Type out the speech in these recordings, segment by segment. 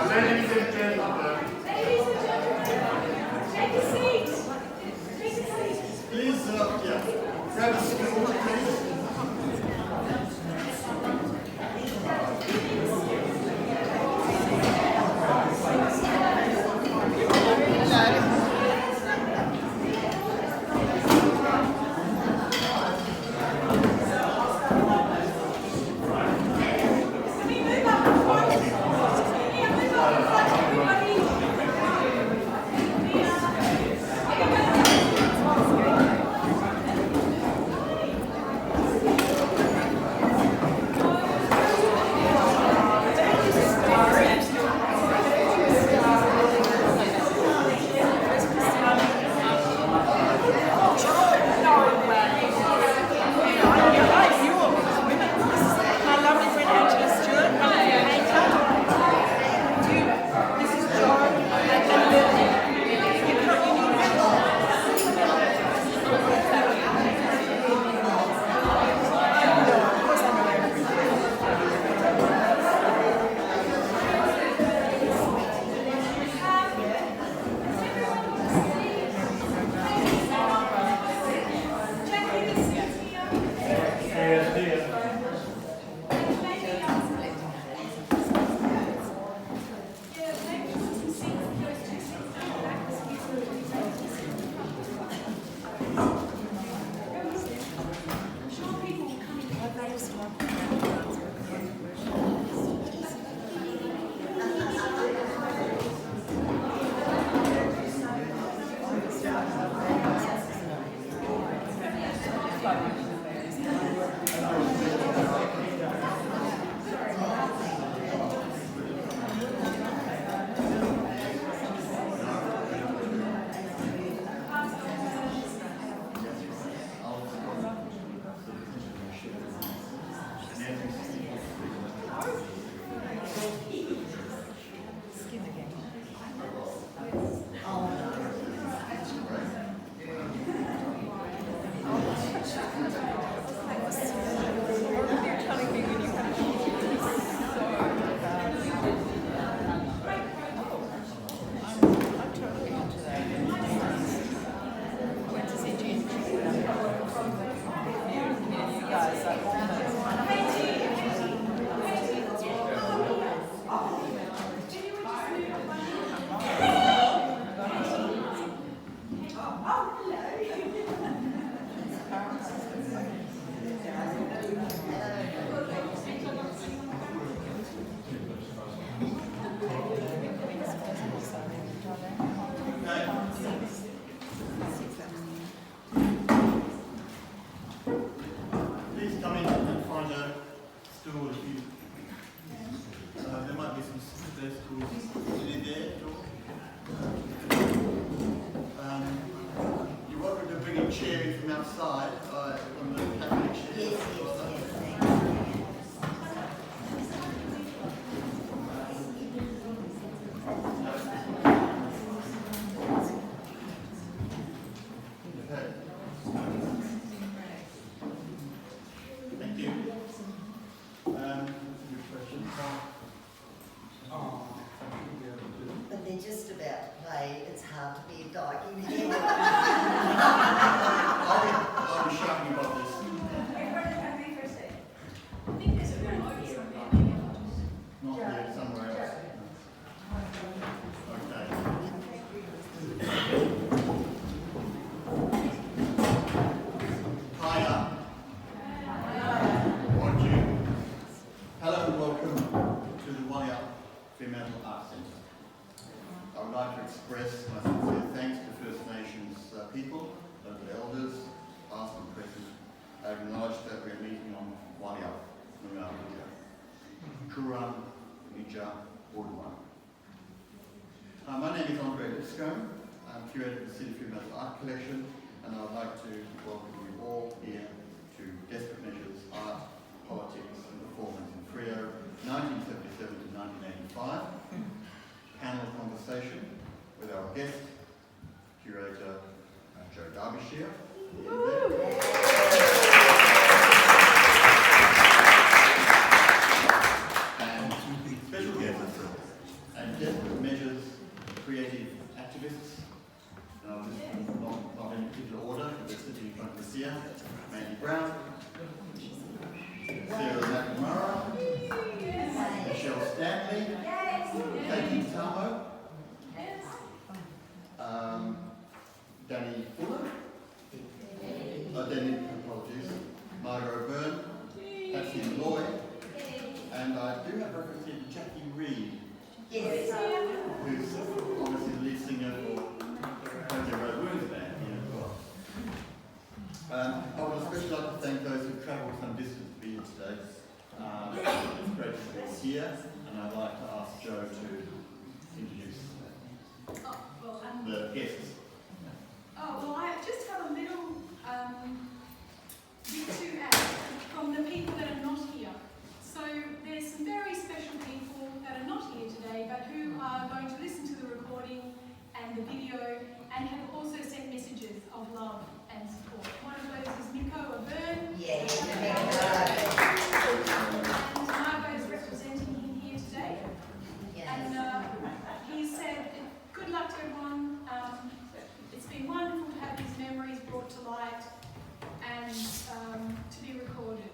Ladies and gentlemen, Take a seat. Take a seat. please, grab a stool, please. Please come in and find a stool if you. There might be some spare stools in there. You're welcome to bring a chair in from outside on the cabinet chair. Yes. Okay. Thank you. Good question. But they're just about to play It's Hard to Be a Dyke in here. I'll be shouting about this. Not here, somewhere else. Okay. Hiya. Want you. Hello and welcome to the Wally Fremantle Arts Centre. I would like to express my sincere thanks to First Nations people, local elders, past and present. I acknowledge that we are meeting on Wally Nungaruja, Kuran, Nija, Wodwa. My name is Andre Lipscombe. I'm curator of the City Fremantle Art Collection, and I would like to welcome you all here to Desperate Measures Art, Politics and Performance in Freo, 1977 to 1985. Panel conversation with our guest, curator Joe Derbyshire. And special guests, and Desperate Measures creative activists. And I'll just, not in particular order, but they're sitting in front of us here. Mandy Brown, Sarah McNamara, Michelle Stanley, Katie Tamo, Danny Fuller, apologies, Margot Byrne, Patsy Lloyd, and I do have reference here to Jackie Reed, Yes. who's obviously the lead singer for Jose Road Wounds Band here as well. I would especially like to thank those who travelled some distance to be here today. It's great to be here, and I'd like to ask Joe to introduce the guests. I just have a little bit to add from the people that are not here. So there's some very special people that are not here today, but who are going to listen to the recording and the video and have also sent messages of love and support. One of those is Miko Avern. Yes. And Margot is representing him here today. And he said, good luck to everyone. It's been wonderful to have his memories brought to light and to be recorded.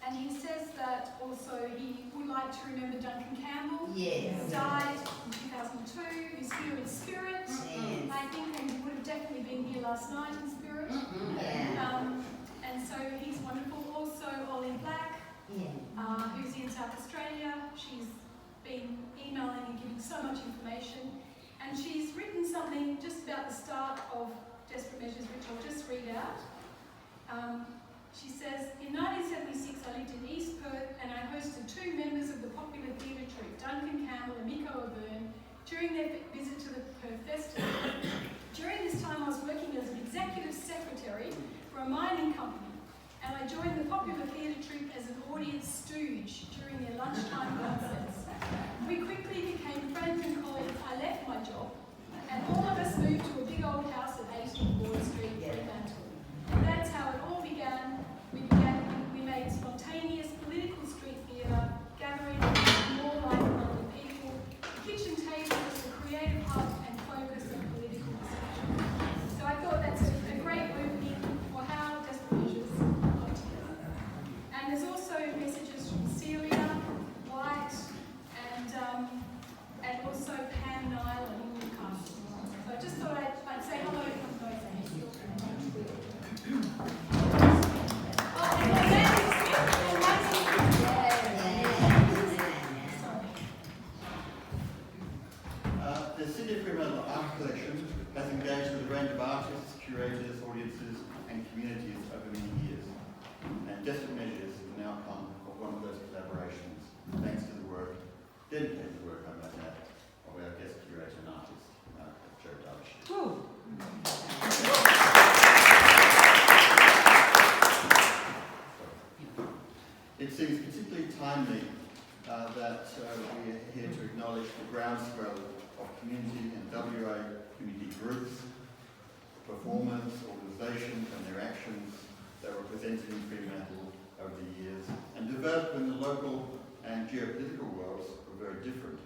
And he says that also he would like to remember Duncan Campbell. Yes. Who died in 2002, who's here in spirit. Yes. I think and he would have definitely been here last night in spirit. Yeah. And so he's wonderful. Also Ollie Black, who's in South Australia. She's been emailing and giving so much information. And she's written something just about the start of Desperate Measures, which I'll just read out. She says, in 1976 I lived in East Perth and I hosted two members of the popular theatre troupe, Duncan Campbell and Miko Avern, during their visit to the Perth Festival. During this time I was working as an executive secretary for a mining company and I joined the popular theatre troupe as an audience stooge during their lunchtime concerts. We quickly became friends and colleagues. I left my job and all of us moved to a big old house at 80 Ward Street, Fremantle. And that's how it all began. We made spontaneous political street theatre, gathering more like-minded people. The kitchen table was the creative hub and focus of political discussion. So I thought that's a great opening for how Desperate Measures got together. And there's also messages from Celia, White, and also Pam Nile in Newcastle. So I just thought I'd say hello from both ends. The City of Fremantle Art Collection has engaged with a range of artists, curators, audiences and communities over many years. And Desperate Measures is an outcome of one of those collaborations, thanks to the work, dedicated work, I might add, of our guest curator and artist, Joe Darvish. It seems particularly timely that we are here to acknowledge the groundswell of community and WA community groups, performers, organisations and their actions that were presented in Fremantle over the years and developed when the local and geopolitical worlds were very different,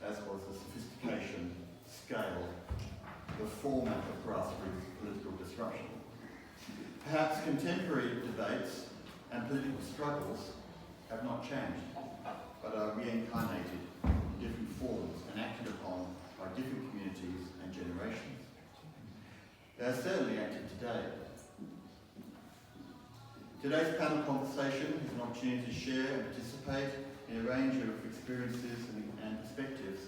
as was the sophistication, scale, the format of grassroots political disruption. Perhaps contemporary debates and political struggles have not changed, but are reincarnated in different forms and acted upon by different communities and generations. They are certainly active today. Today's panel conversation is an opportunity to share and participate in a range of experiences and perspectives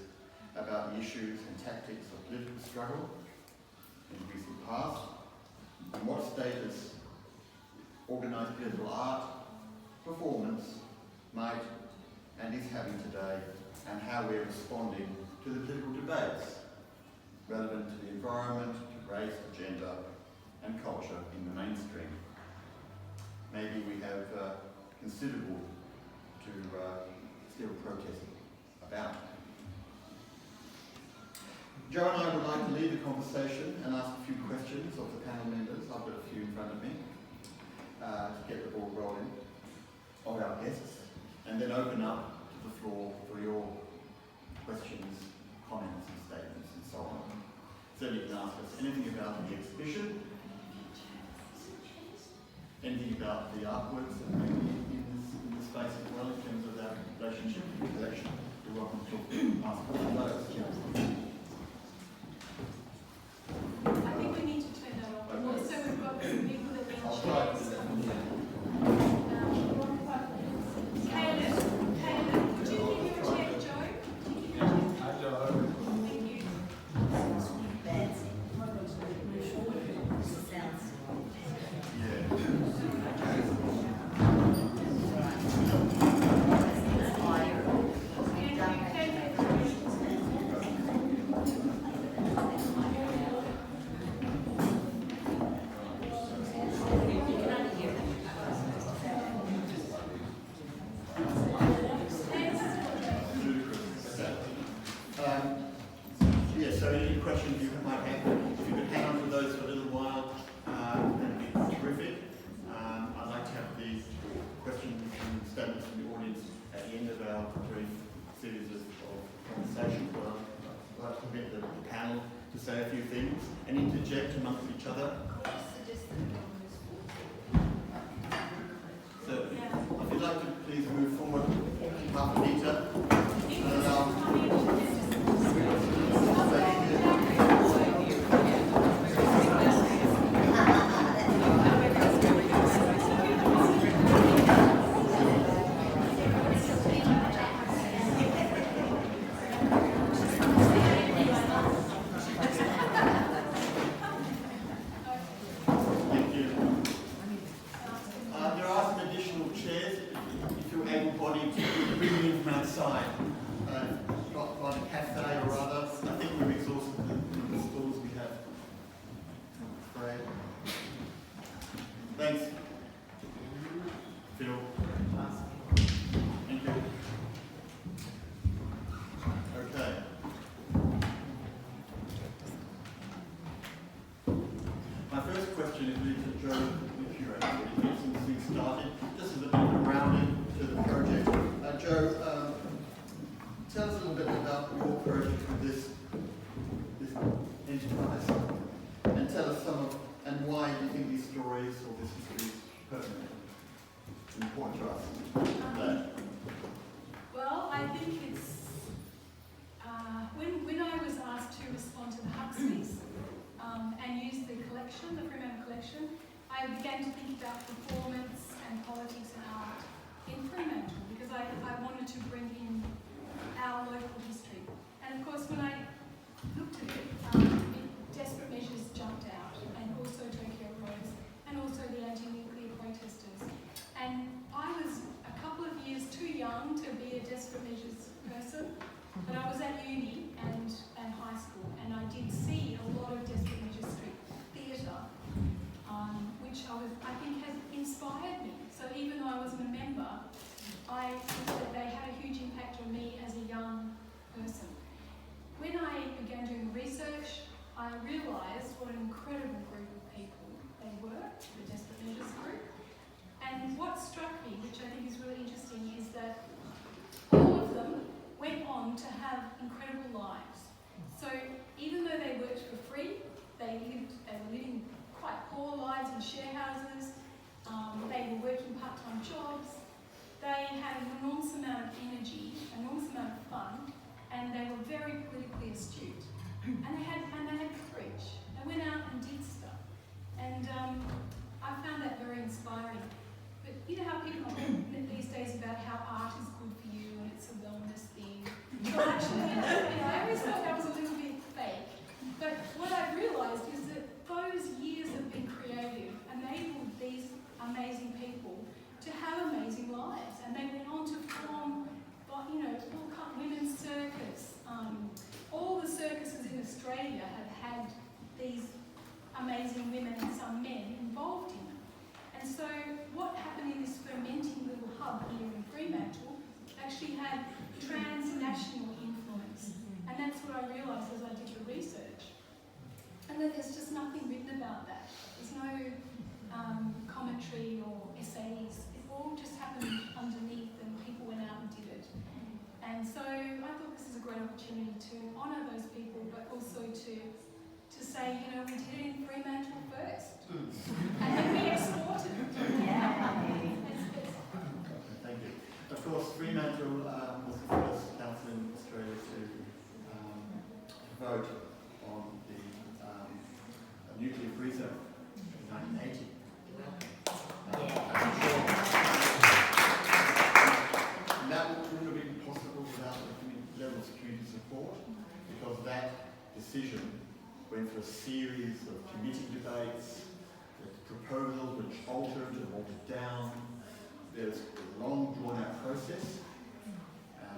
about the issues and tactics of political struggle in the recent past, and what status organised political art, performance, might and is having today, and how we're responding to the political debates relevant to the environment, to race, to gender and culture in the mainstream. Maybe we have considerable to still protest about. Joe and I would like to lead the conversation and ask a few questions of the panel members. I've got a few in front of me to get the ball rolling of our guests, and then open up to the floor for your questions, comments and statements and so on. So you can ask us anything about the exhibition, anything about the artworks that may be in this space as well in terms of our relationship to the collection. You're welcome to ask about those. I think we need to turn that off. Okay. Also, we've got some people that need I'll try to chairs. do that. Caleb, would you give your chair to Joe? Would you give your chair? Thank you. Fancy. Sounds. Yeah. Yeah, so any questions you might have, if you could hang on to those for a little while, that'd be terrific. I'd like to have the questions and statements from the audience at the end of our brief series of conversations. Well, I'd like to permit the panel to say a few things and interject amongst each other. So, if you'd like to please move forward half a metre. Thank you. There are some additional chairs if you're able-bodied to bring them in from outside. By the cafe or other. I think we've exhausted the stalls we have. I'm afraid. Thanks. Phil. Thank you. Okay. My first question is really to Joe, if you're able to get some things started. Just as a bit of a grounding to the project. Joe, tell us a little bit about your project with this enterprise, and tell us and why you think these stories or this history is pertinent and important to us. Well, I think it's when I was asked to respond to the Huxleys and use the collection, the Fremantle collection, I began to think about performance and politics and art in Fremantle because I wanted to bring in our local history. And of course, when I looked at it, Desperate Measures jumped out, and also Tokyo Rose, and also the anti-nuclear protesters. And I was a couple of years too young to be a Desperate Measures person, but I was at uni and high school, and I did see a lot of Desperate Measures street theatre, which I think has inspired me. So even though I wasn't a member, I think that they had a huge impact on me as a young person. When I began doing research, I realised what an incredible group of people they were, the Desperate Measures group. And what struck me, which I think is really interesting, is that all of them went on to have incredible lives. So even though they worked for free, they were living quite poor lives in share houses, they were working part-time jobs, they had an enormous amount of energy, an enormous amount of fun, and they were very politically astute. And they had courage. They went out and did stuff. And I found that very inspiring. But you know how people talk these days about how art is good for you and it's a wellness thing. Well, actually, I always thought that was a little bit fake. But what I've realised is that those years of being creative enabled these amazing people to have amazing lives. And they went on to form, women's circus. All the circuses in Australia have had these amazing women and some men involved in them. And so what happened in this fermenting little hub here in Fremantle actually had transnational influence. And that's what I realised as I did the research. And that there's just nothing written about that. There's no commentary or essays. It all just happened underneath and people went out and did it. And so I thought this is a a great opportunity to honour those people, but also to say, you know, we did it in Fremantle first, and then we exported it. Thank you. Of course, Fremantle was the first council in Australia to vote on the nuclear-free zone in 1980. And that wouldn't have been possible without the level of community support, because that decision went through a series of committee debates, proposals which altered and altered down. There's a long drawn-out process,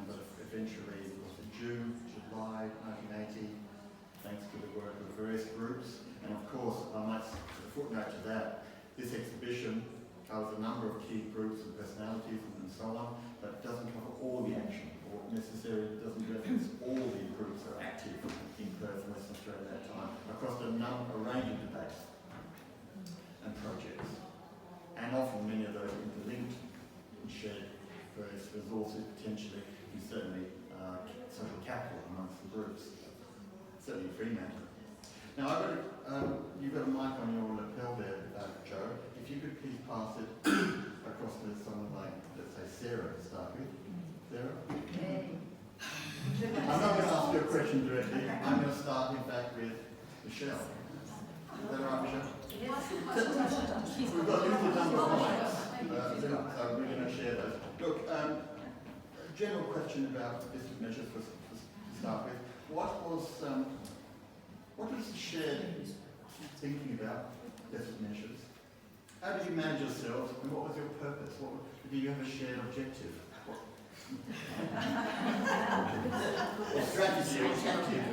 but eventually it was in June, July 1980, thanks to the work of various groups. And of course, I might put a footnote to that, this exhibition covers a number of key groups and personalities and so on, but it doesn't cover all the action, or necessarily doesn't reference all the groups that are active in Perth and Western Australia at that time, across a range of debates and projects. And often many of those interlinked and shared various resources, potentially, and certainly social capital amongst the groups, certainly Fremantle. Now, you've got a mic on your lapel there, Joe. If you could please pass it across to someone like, let's say, Sarah to start with. Sarah? I'm not going to ask you a question directly. I'm going to start, in fact, with Michelle. Is that all right, Michelle? We've got a limited number of mics, so we're going to share those. Look, a general question about district measures to start with. What was the shared thinking about district measures? How did you manage yourselves, and what was your purpose? Did you have a shared objective? Strategy.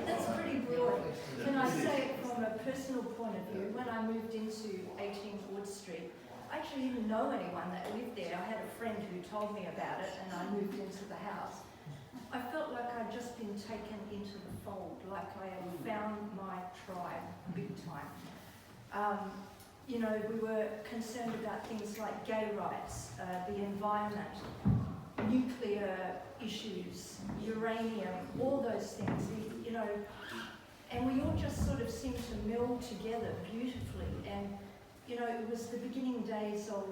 That's pretty broad. Can I say, from a personal point of view, when I moved into 18 Wood Street, I actually didn't know anyone that lived there. I had a friend who told me about it, and I moved into the house. I felt like I'd just been taken into the fold, like I had found my tribe big time. You know, we were concerned about things like gay rights, the environment, nuclear issues, uranium, all those things, you know, and we all just sort of seemed to meld together beautifully. And, you know, it was the beginning days of,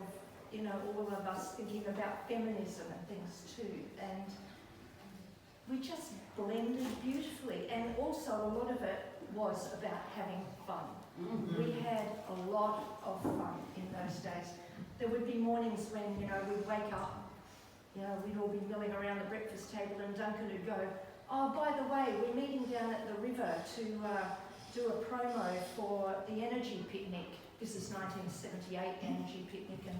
you know, all of us thinking about feminism and things too. And we just blended beautifully. And also a lot of it was about having fun. We had a lot of fun in those days. There would be mornings when, you know, we'd wake up, you know, we'd all be milling around the breakfast table, and Duncan would go, "Oh, by the way, we're meeting down at the river to do a promo for the energy picnic." This is 1978 energy picnic and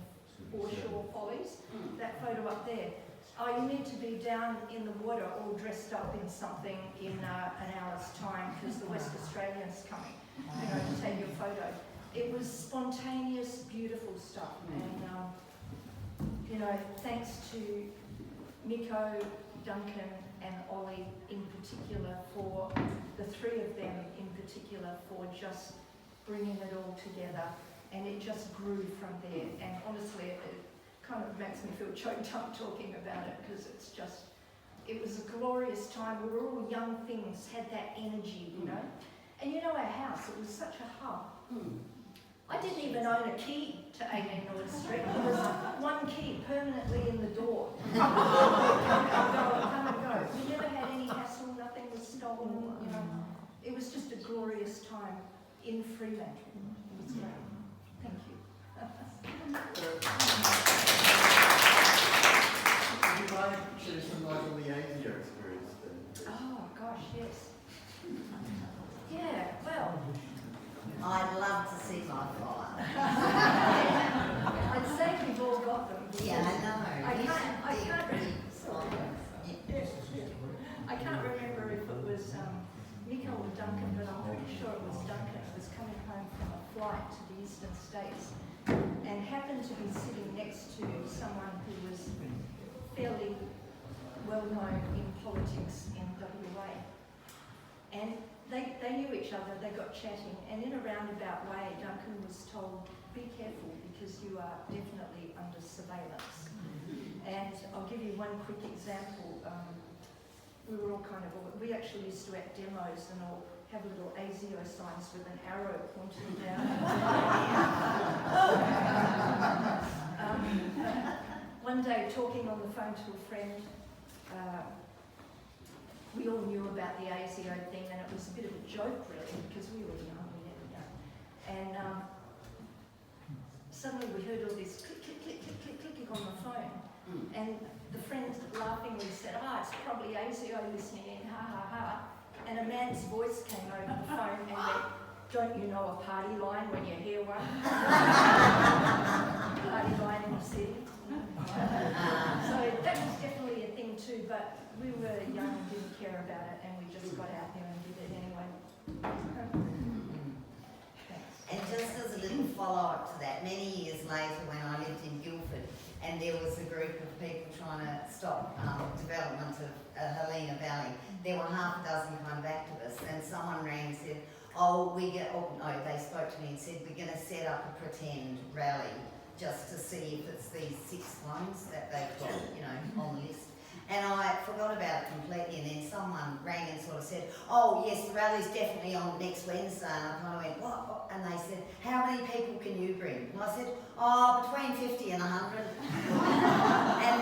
Foreshore Follies. That photo up there. "Oh, you need to be down in the water all dressed up in something in an hour's time because the West Australians coming, you know, to take your photo." It was spontaneous, beautiful stuff. And, you know, thanks to Miko, Duncan and Ollie in particular, for the three of them in particular, for just bringing it all together. And it just grew from there. And honestly, it kind of makes me feel choked up talking about it, because it's just, it was a glorious time. We were all young things, had that energy, you know. And you know, our house, it was such a hub. I didn't even own a key to 18 North Street. There was one key permanently in the door. Come and go. We never had any hassle, nothing was stolen, you know. It was just a glorious time in Fremantle. It was great. Thank you. Would you mind sharing some light on the ASIO experience then? Oh, gosh, yes. Yeah, well, I'd love to see my file. I'd say we've all got them. Yeah, I know. I can't remember if it was Nico or Duncan, but I'm pretty sure it was Duncan. It was coming home from a flight to the Eastern States and happened to be sitting next to someone who was fairly well known in politics in WA. And they knew each other, they got chatting, and in a roundabout way, Duncan was told, "Be careful, because you are definitely under surveillance." And I'll give you one quick example. We were all kind of, we actually used to at demos and all have little ASIO signs with an arrow pointing down. One day, talking on the phone to a friend, we all knew about the ASIO thing, and it was a bit of a joke, really, because we were young, we never know. And suddenly we heard all this click, click, click, click, click, clicking on the phone. And the friend laughingly said, it's probably ASIO listening in, ha ha ha. And a man's voice came over the phone and went, don't you know a party line when you hear one? Party line in the city. So that was definitely a thing too, but we were young and didn't care about it, and we just got out there and did it anyway. Thanks. And just as a little follow-up to that, many years later when I lived in Guildford, and there was a group of people trying to stop development of Helena Valley, there were half a dozen kind of activists, and someone rang and said, they spoke to me and said, we're going to set up a pretend rally just to see if it's these 6 ones that they've got, on the list. And I forgot about it completely, and then someone rang and sort of said, yes, the rally's definitely on next Wednesday. And I kind of went, what? And they said, how many people can you bring? And I said, between 50 and 100. And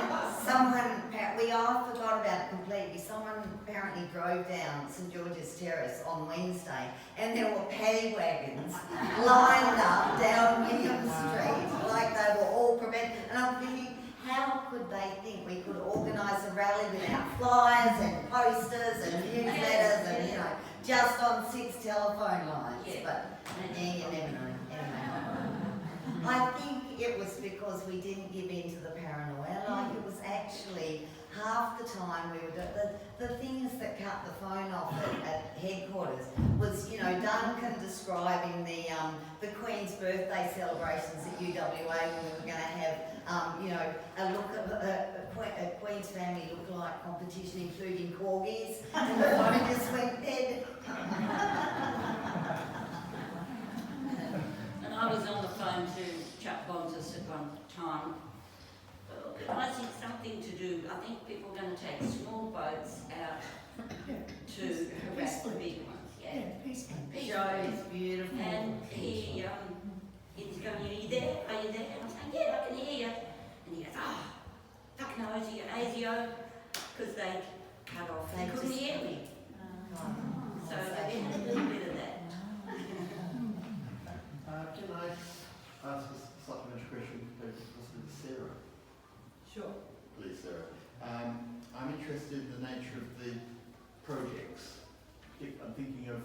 I forgot about it completely. Someone apparently drove down St George's Terrace on Wednesday, and there were paddy wagons lined up down William Street, like they were all prepared. And I'm thinking, how could they think we could organise a rally without flyers and posters and newsletters and, just on 6 telephone lines? But you never know. Anyway, I think it was because we didn't give in to the paranoia. Like, it was actually half the time we were the things that cut the phone off at headquarters was, Duncan describing the Queen's birthday celebrations at UWA when we were going to have, a Queen's family look-alike competition, including corgis, and the phone just went dead. And I was on the phone to Chuck Bonsis at one time. I think something to do, I think people are going to take small boats out to harass the big ones. Joe is beautiful. And he's going, are you there? Are you there? And I'm saying, yeah, I can hear you. And he goes, fuck no, ASIO, because they cut off. They couldn't hear me. So they had a little bit of that. Can I ask a supplementary question, please, to Sarah? Sure. Please, Sarah. I'm interested in the nature of the projects. I'm thinking of,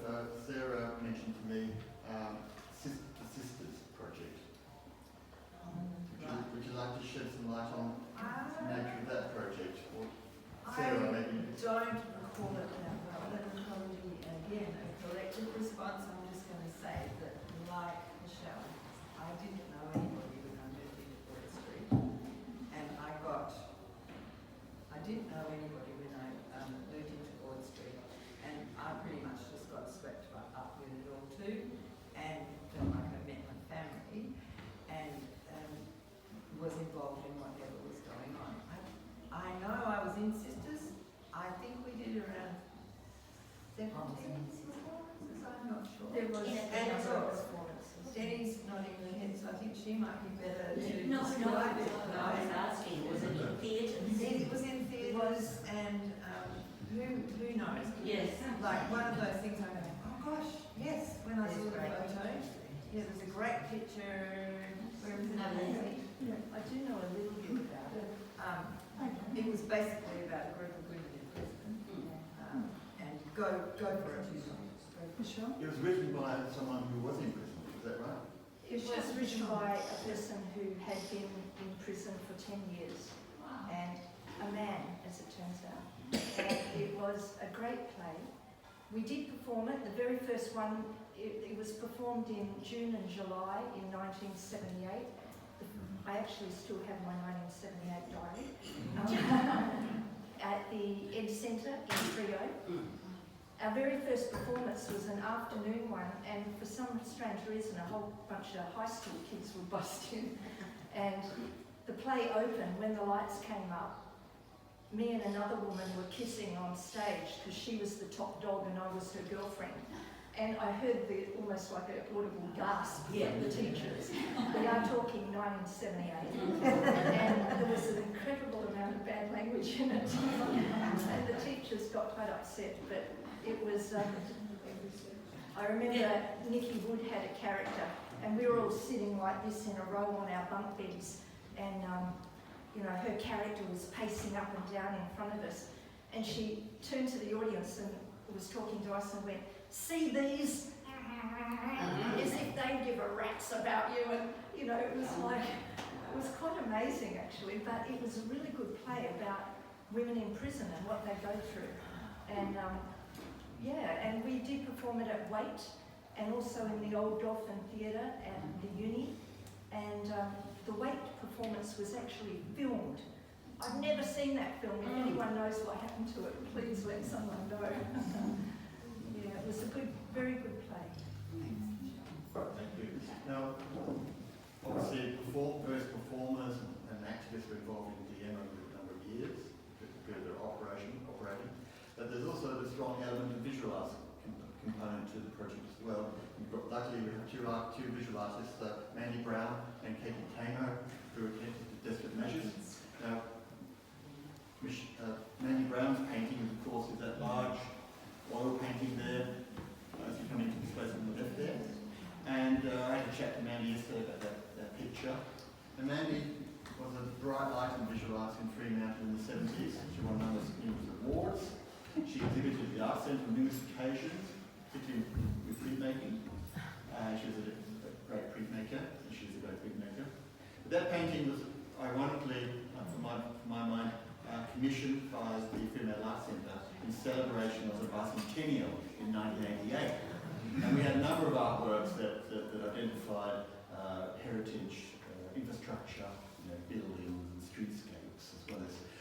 Sarah mentioned to me, the Sisters project. Would you like to shed some light on the nature of that project? Or Sarah, maybe? I don't recall it that well. That was probably, again, a collective response. I'm just going to say that, like Michelle, I didn't know anybody when I moved into Broad Street. And I didn't know anybody when I moved into Broad Street. And I pretty much just got swept up with it all too. And felt like I met my family. And was involved in whatever was going on. I know I was in Sisters. I think we did around 17 performances, I'm not sure. There was Yeah, and a so number of performances. Denny's nodding her head, so I think she might be better to No, describe it. I was asking, was it in theatres? It was in theatres, and who knows? Yes. Like one of those things I go, oh gosh, yes, when I saw the photo. Yeah, there's a great picture. Where was it? I do know a little bit about it. It was basically about a group of women in prison. And go for it. Michelle? It was written by someone who was in prison, is that right? It was written by a person who had been in prison for 10 years, and a man, as it turns out. And it was a great play. We did perform it. The very first one, it was performed in June and July in 1978. I actually still have my 1978 diary. At the Ed Centre in Trio. Our very first performance was an afternoon one, and for some strange reason a whole bunch of high school kids were bussed in. And the play opened when the lights came up. me and another woman were kissing on stage because she was the top dog and I was her girlfriend. And I heard almost like an audible gasp from the teachers. We are talking 1978. And there was an incredible amount of bad language in it. And the teachers got quite upset, but it was, I remember Nikki Wood had a character and we were all sitting like this in a row on our bunk beds, and you know, her character was pacing up and down in front of us, and she turned to the audience and was talking to us and went, "See these?" As if they give a rat's about you, and you know, it was like, it was quite amazing actually, but it was a really good play about women in prison and what they go through. And yeah, and we did perform it at Waite and also in the Old Dolphin Theatre and the Uni. And the Waite performance was actually filmed. I've never seen that film. If anyone knows what happened to it, please let someone know. Yeah, it was a good, very good play. Thank you. Now, obviously, various performers and activists were involved in DM over a number of years, because they're operating. But there's also the strong element of visual arts component to the project as well. Luckily, we have two visual artists, Mandy Brown and Katie Tamo, who are connected to Desperate Measures. Now, Mandy Brown's painting, of course, is that large oil painting there, as you come into this place on the left there. And I had a chat to Mandy yesterday about that picture. And Mandy was a bright light in visual arts in Fremantle in the 70s. She won numerous awards. She exhibited at the Art Centre on numerous occasions, particularly with printmaking. She was a great printmaker, and she's a great printmaker. But that painting was, ironically, from my mind, commissioned by the Female Arts Centre in celebration of the bicentennial in 1988. And we had a number of artworks that identified heritage, infrastructure, buildings and streetscapes,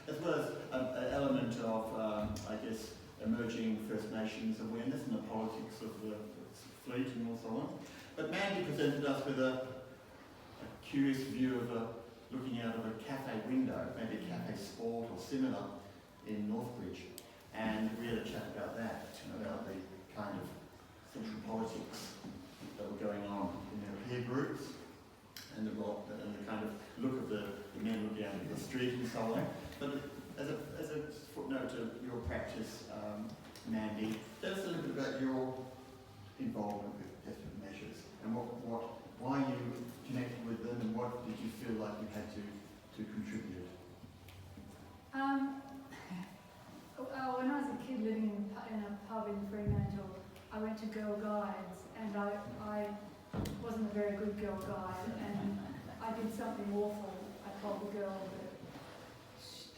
as well as an element of, I guess, emerging First Nations awareness and the politics of the fleet and so on. But Mandy presented us with a curious view of looking out of a cafe window, maybe a cafe sport or similar in Northbridge. And we had a chat about that, about the kind of social politics that were going on in their peer groups and the kind of look of the men looking out into the street and so on. But as a footnote to your practice, Mandy, tell us a little bit about your involvement with Desperate Measures and why you connected with them and what did you feel like you had to contribute? When I was a kid living in a pub in Fremantle, I went to Girl Guides, and I wasn't a very good girl guide, and I did something awful. I told the girl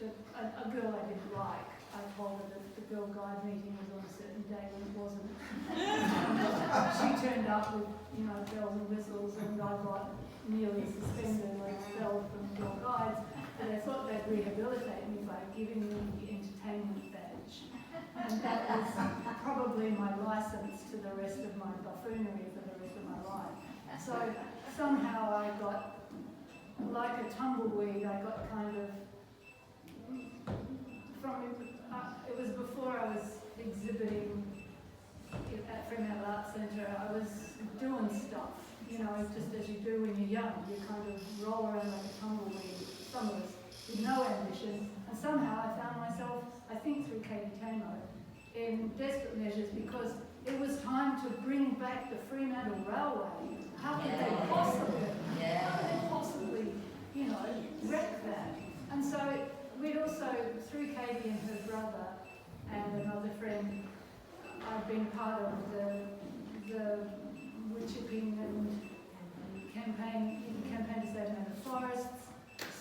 that a girl I didn't like, I told her that the girl guide meeting was on a certain day when it wasn't. She turned up with, bells and whistles, and I got nearly suspended or expelled from Girl Guides. But I thought they'd rehabilitate me by giving me the entertainment badge. And that was probably my license to the rest of my buffoonery for the rest of my life. So somehow I got, like a tumbleweed, I got kind of, it was before I was exhibiting at Fremantle Arts Centre. I was doing stuff, just as you do when you're young. You kind of roll around like a tumbleweed, some of us, with no ambition. And somehow I found myself, I think through Katie Tamo, in Desperate Measures, because it was time to bring back the Fremantle Railway. How could they possibly, wreck that? And so we'd also, through Katie and her brother and another friend, I've been part of the wood chipping and campaign to save Manor Forests.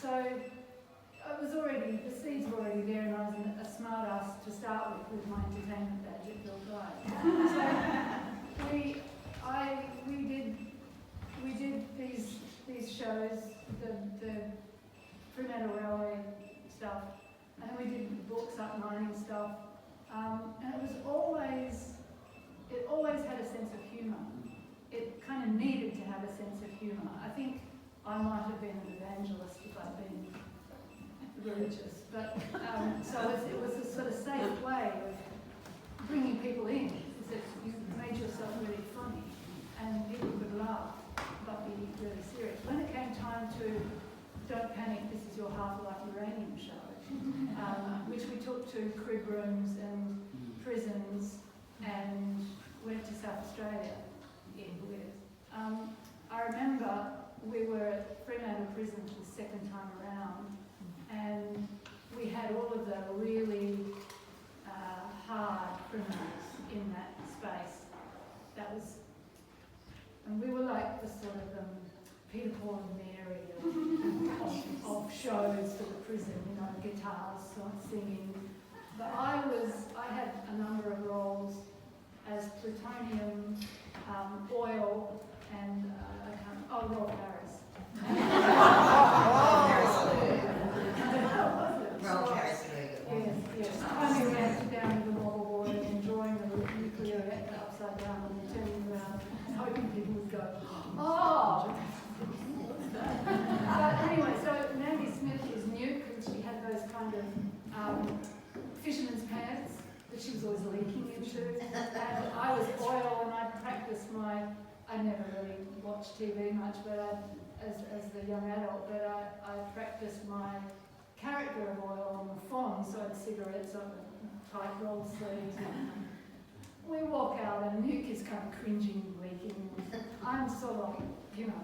So it was already, the seeds were already there, and I was a smart ass to start with my entertainment badge at Bill Guide. So we did these shows, the Fremantle Railway stuff, and we did books up mining stuff, and it always had a sense of humour. It kind of needed to have a sense of humour. I think I might have been an evangelist if I'd been religious, but so it was a sort of safe way of bringing people in, is that you made yourself really funny and people could laugh but be really serious. When it came time to Don't Panic, This Is Your Half-Life Uranium show, which we took to crib rooms and prisons and went to South Australia with. I remember we were at Fremantle Prison for the second time around, and we had all of the really hard criminals in that space. That was, and we were like the sort of Peter, Paul and Mary of shows for the prison, you know, guitars, singing. But I had a number of roles as plutonium, oil, and Rolf Harris. Rolf Harris. Yes. Climbing down to the model board and drawing the nuclear reactor upside down and turning around and hoping people would go, oh! But anyway, so Mandy Smith was nuke and she had those kind of fisherman's pants that she was always leaking into. And I was oil and I practiced I never really watched TV much, but as the young adult, but I practiced my character of oil on the phone, so I had cigarettes on tight rolled sleeves. We walk out and Nuke is kind of cringing, leaking. I'm sort of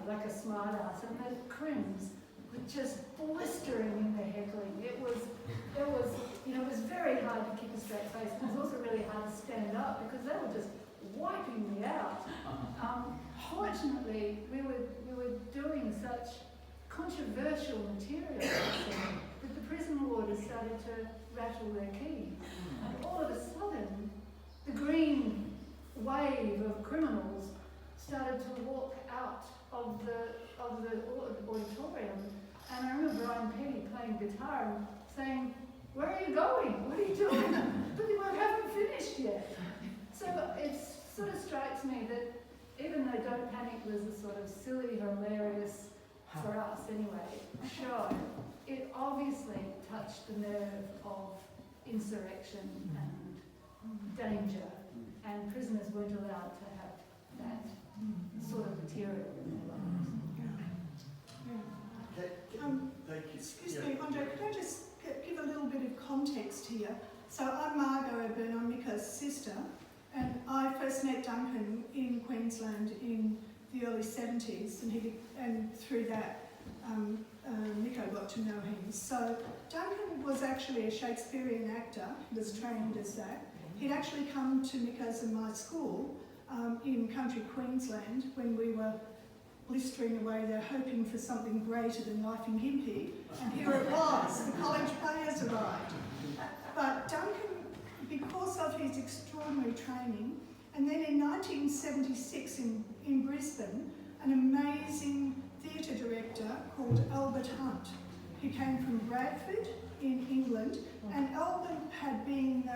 like a smart ass, and the crims were just blistering in their heckling. It was very hard to keep a straight face, and it was also really hard to stand up because they were just wiping me out. Fortunately, we were doing such controversial material that the prison warders started to rattle their keys. And all of a sudden, the green wave of criminals started to walk out of the auditorium. And I remember Brian Petty playing guitar and saying, "Where are you going? What are you doing?" But we haven't finished yet. So it sort of strikes me that even though Don't Panic was a sort of silly, hilarious, for us anyway, show, it obviously touched the nerve of insurrection and danger, and prisoners weren't allowed to have that sort of material in their lives. Thank you. Excuse me, Andre, could I just give a little bit of context here? So I'm Margot O'Byrne, I'm Miko's sister, and I first met Duncan in Queensland in the early 70s, and through that Miko got to know him. So Duncan was actually a Shakespearean actor, he was trained as that. He'd actually come to Miko's and my school in country Queensland when we were blistering away there hoping for something greater than life in Gympie, and here it was, the college players arrived. But Duncan, because of his extraordinary training, and then in 1976 in Brisbane, an amazing theatre director called Albert Hunt, who came from Bradford in England, and Albert had been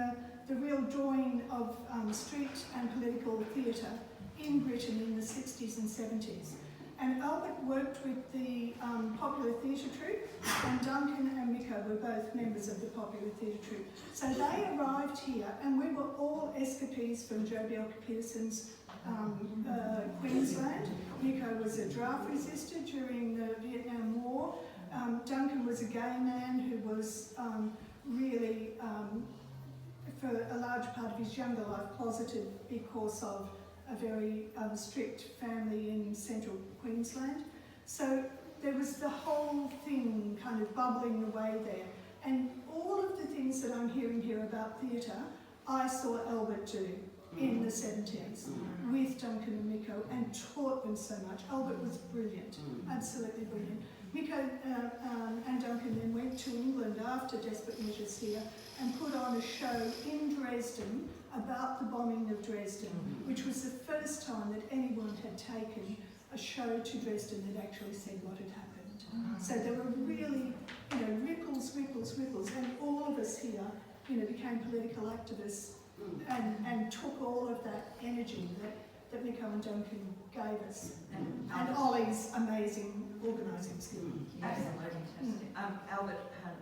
the real drawing of street and political theatre in Britain in the 60s and 70s. And Albert worked with the Popular Theatre Troupe, and Duncan and Miko were both members of the Popular Theatre Troupe. So they arrived here, and we were all escapees from Joh Bjelke-Petersen's Queensland. Miko was a draft resister during the Vietnam War. Duncan was a gay man who was really, for a large part of his younger life, closeted because of a very strict family in central Queensland. So there was the whole thing kind of bubbling away there. And all of the things that I'm hearing here about theatre, I saw Albert do in the 70s with Duncan and Miko, and taught them so much. Albert was brilliant, absolutely brilliant. Miko and Duncan then went to England after Desperate Measures here and put on a show in Dresden about the bombing of Dresden, which was the first time that anyone had taken a show to Dresden that actually said what had happened. So there were really, ripples, and all of us here, became political activists and took all of that energy that Miko and Duncan gave us, and Ollie's amazing organising skills. Absolutely. Albert had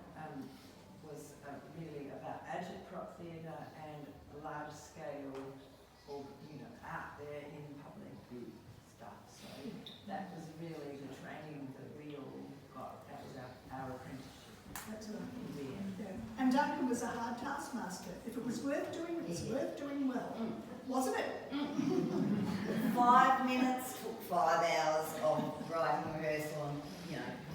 really about agitprop theatre and large scale, or out there in public stuff. So that was really the training that we all got. That was our apprenticeship. That's right. In the end. Yeah. And Duncan was a hard taskmaster. If it was worth doing, it was worth doing well. Wasn't it? 5 minutes took 5 hours of writing rehearsal and,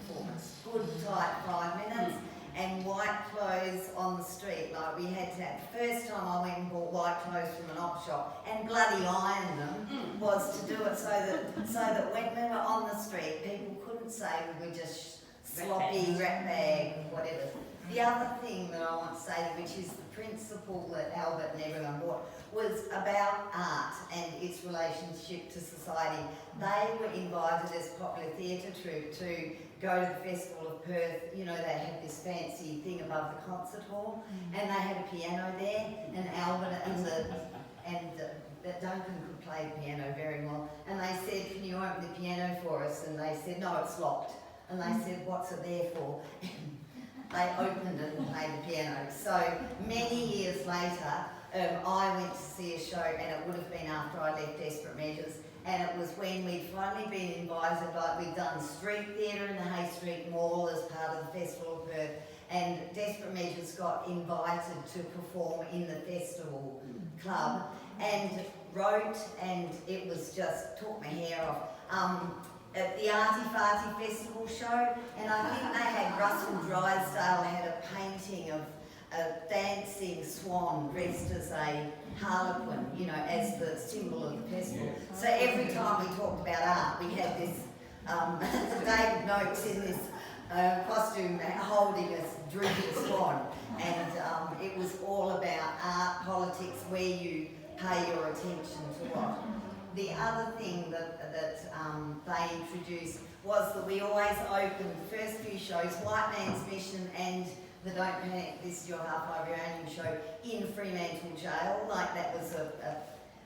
performance. Good tight 5 minutes. And white clothes on the street, like we had to have. The first time I went and bought white clothes from an op shop and bloody ironed them was to do it so that when we were on the street, people couldn't say we were just sloppy, rat bag, whatever. The other thing that I want to say, which is the principle that Albert and everyone brought, was about art and its relationship to society. They were invited as Popular Theatre Troupe to go to the Festival of Perth. They had this fancy thing above the concert hall, and they had a piano there, and Albert and Duncan could play piano very well. And they said, "Can you open the piano for us?" And they said, "No, it's locked." And they said, "What's it there for?" They opened it and played the piano. So many years later, I went to see a show, and it would have been after I left Desperate Measures, and it was when we'd finally been invited, like we'd done street theatre in the Hay Street Mall as part of the Festival of Perth, and Desperate Measures got invited to perform in the festival club, and wrote, and it was just, took my hair off, at the Arty Farty Festival show, and I think they had Russell Drysdale had a painting of a dancing swan dressed as a harlequin, as the symbol of the festival. So every time we talked about art, we had this, David Noakes in this costume holding a drooping swan, and it was all about art, politics, where you pay your attention to what. The other thing that they introduced was that we always opened the first few shows, White Man's Mission and the Don't Panic, This Is Your Half-Life Uranium show, in Fremantle Jail. Like that was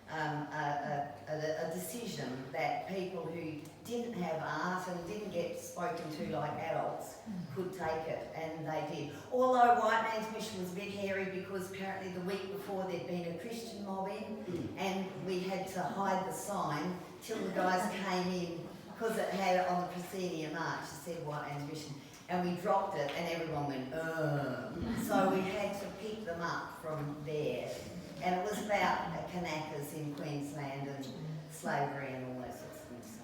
a decision that people who didn't have art and didn't get spoken to like adults could take it, and they did. Although White Man's Mission was a bit hairy because apparently the week before there'd been a Christian mob in, and we had to hide the sign till the guys came in, because it had on the proscenium arch, it said White Man's Mission, and we dropped it and everyone went, ugh. So we had to pick them up from there. And it was about Kanakas in Queensland and slavery and all those sorts of things.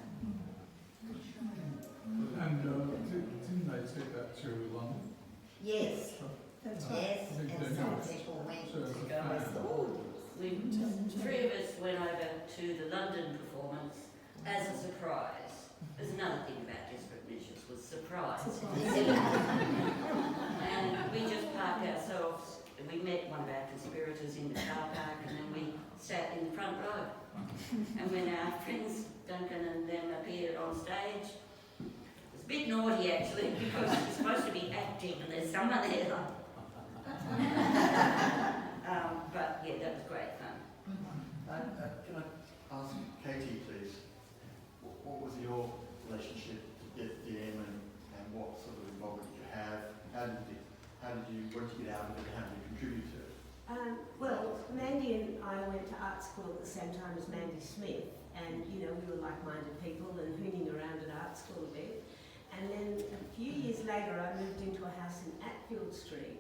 And didn't they take that to London? Yes, That's right. yes, and some people went So to as a go and fan. saw. Three of us went over to the London performance as a surprise. There's another thing about Desperate Measures was surprise. And we just parked ourselves, and we met one of our conspirators in the car park, and then we sat in the front row. And when our friends Duncan and them appeared on stage, it was a bit naughty actually, because it's supposed to be acting and there's someone there. But yeah, that was great fun. Can I ask Katie, please, what was your relationship to DFDM and what sort of involvement did you have? What did you get out of it, and how did you contribute to it? Well, Mandy and I went to art school at the same time as Mandy Smith, and we were like-minded people and hooning around at art school a bit. And then a few years later, I moved into a house in Atfield Street,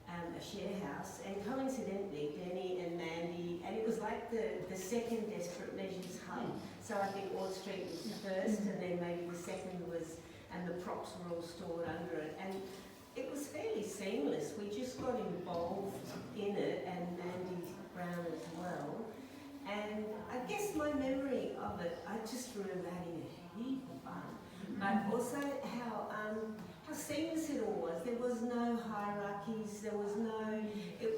a share house, and coincidentally, Denny and Mandy, and it was like the second Desperate Measures hub. So I think Ward Street was the first, and then maybe the second was, and the props were all stored under it. And it was fairly seamless. We just got involved in it, and Mandy Brown as well. And I guess my memory of it, I just remember having a heap of fun. But also how seamless it all was. There was no hierarchies, it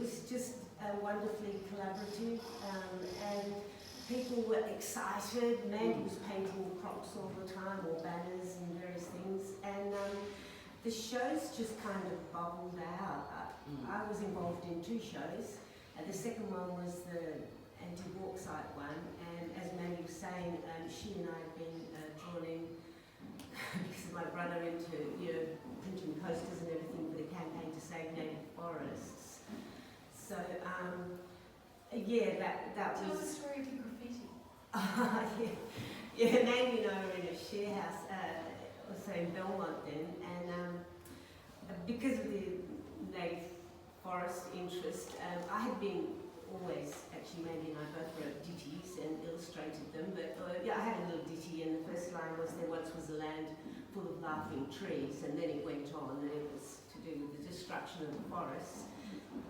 was just wonderfully collaborative, and people were excited. Mandy was painting props all the time, or banners and various things, and the shows just kind of bubbled out. I was involved in 2 shows. The second one was the anti-bauxite one, and as Mandy was saying, she and I had been drawn in because of my brother into printing posters and everything for the campaign to save native forests. So, yeah, that Tell was... the story of your graffiti. Yeah, Mandy and I were in a share house, also in Belmont then, and because of the native forest interest, I had been always, actually Mandy and I both wrote ditties and illustrated them, but yeah, I had a little ditty, and the first line was, there once was a land full of laughing trees, and then it went on, and it was to do with the destruction of the forests.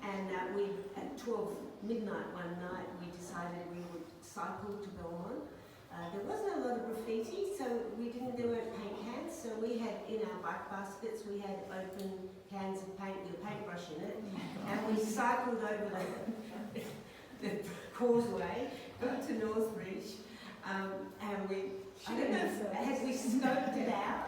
And we, at 12 midnight one night, we decided we would cycle to Belmont. There wasn't a lot of graffiti, so there weren't paint cans, so we had in our bike baskets, we had open cans of paint with a paintbrush in it, and we cycled over the causeway, got to Northbridge, and we, I don't know, had we scoped it out?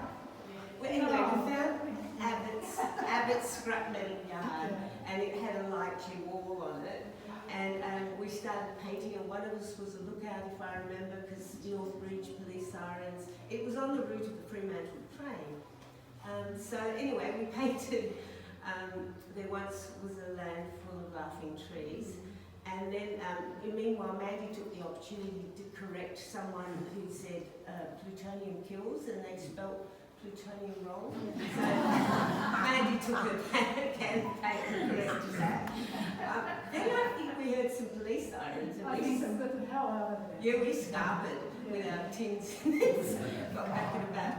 Well, anyway, we found Abbott's scrap metal yard, and it had a light tree wall on it. And we started painting, and one of us was a lookout, if I remember, because Northbridge police sirens. It was on the route of the Fremantle train. So anyway, we painted, there once was a land full of laughing trees. And then, meanwhile, Mandy took the opportunity to correct someone who said plutonium kills, and they spelt plutonium wrong. So Mandy took a can of paint and corrected that. Then I think we heard some police sirens. I think some good hell out of it. Yeah, we scarpered with our tins, got back in the back.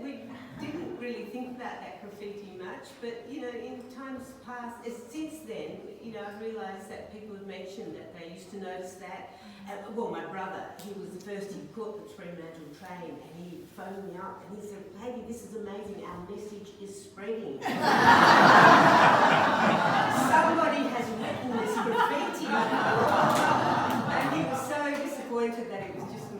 We didn't really think about that graffiti much, but you know, in times past, since then, you know, I've realised that people have mentioned that they used to notice that. Well, my brother, he was the first he caught the Fremantle train, and he phoned me up and he said, "Lady, this is amazing, our message is spreading." Somebody has written this graffiti. And he was so disappointed that it was just me.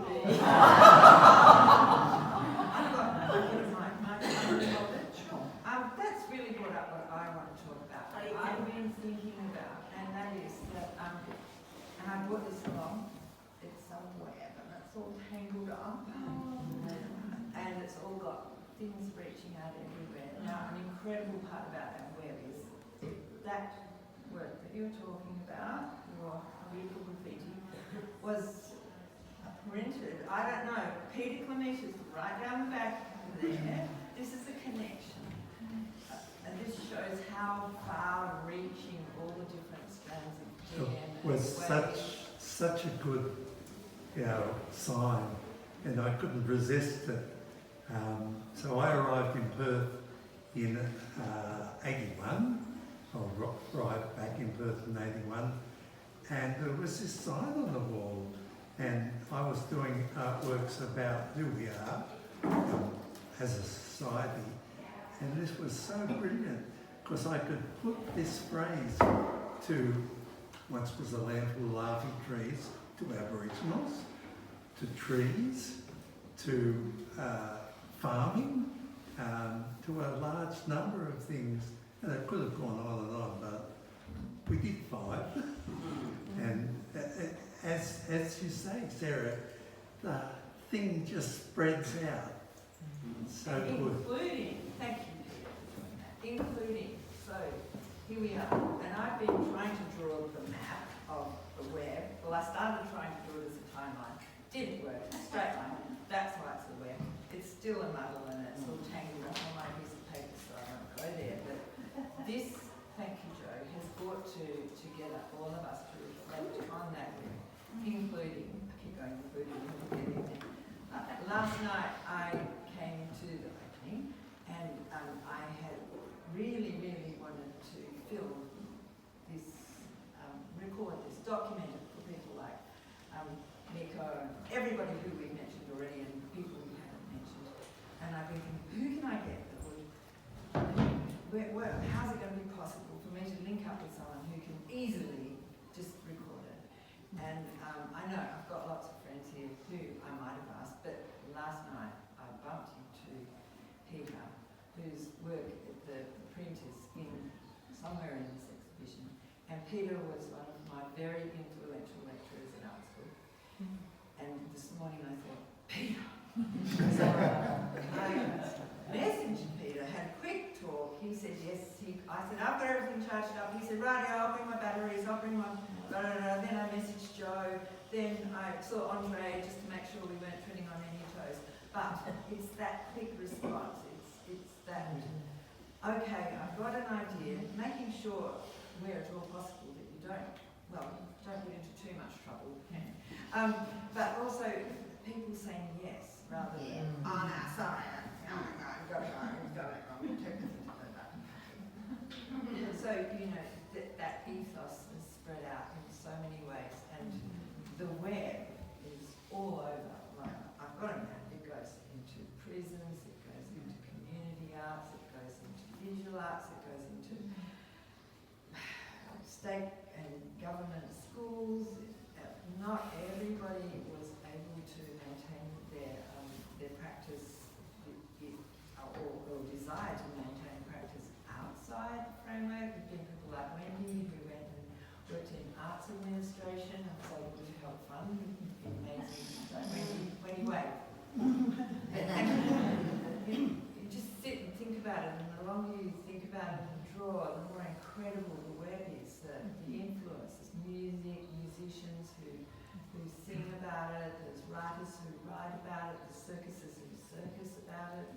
That's really brought up what I want to talk about. I've been thinking about, and that is that, and I brought this along, it's somewhere, but it's all tangled up. And it's all got things reaching out everywhere. Now, an incredible part about that web is that work that you were talking about, your beautiful graffiti, was printed, I don't know, Peter Clements is right down the back there. This is a connection. And this shows how far-reaching all the different strands of It was such a good, sign, and I couldn't resist it. So I arrived in Perth in 81. I arrived back in Perth in 81, and there was this sign on the wall, and I was doing artworks about who we are as a society. And this was so brilliant, because I could put this phrase to, once was a land full of laughing trees, to Aboriginals, to trees, to farming, to a large number of things. And it could have gone on, but we did 5. And as you say, Sarah, the thing just spreads out. So good. Thank you, Peter, for doing that. Including, so here we are, and I've been trying to draw the map of the web. Well, I started trying to do it as a timeline. Didn't work, straight line. That's why it's a web. It's still a muddle and it's all tangled up on my piece of paper, so I won't go there. But this, thank you, Joe, has brought together all of us to reflect on that web, including, I keep going including, last night I came to the opening, and I had really, really wanted to film this, record this, document it for people like Nico and everybody who we've mentioned already and people we haven't mentioned. And I've been thinking, who can I get that would, how's it going to be possible for me to link up with someone who can easily just record it? And I know I've got lots of friends here who I might have asked, but last night I bumped into Peter, whose work at the print is in somewhere in this exhibition. And Peter was one of my very influential lecturers at art school. And this morning I thought, Peter! So, Messenger Peter had a quick talk. He said yes. I said, I've got everything charged up. He said, right, I'll bring my batteries, I'll bring my blah, blah, blah. Then I messaged Joe. Then I saw Andre just to make sure we weren't treading on any toes. But it's that quick response. It's that, okay, I've got an idea, making sure where at all possible that you don't get into too much trouble. But also people saying yes rather than, oh no, sorry, I've got it, I'm going to take this into that. So, you know, that ethos is spread out in so many ways, and the web is all over. Like, I've got a map, it goes into prisons, it goes into community arts, it goes into visual arts, it goes into state and government schools. Not everybody was able to maintain their practice or desire to maintain practice outside the framework. There's been people like Wendy who went and worked in arts administration and was able to help fund amazing. Wendy Wade. You just sit and think about it, and the longer you think about it and draw, the more incredible the web is. The influence, there's musicians who sing about it, there's writers who write about it, there's circuses who circus about it,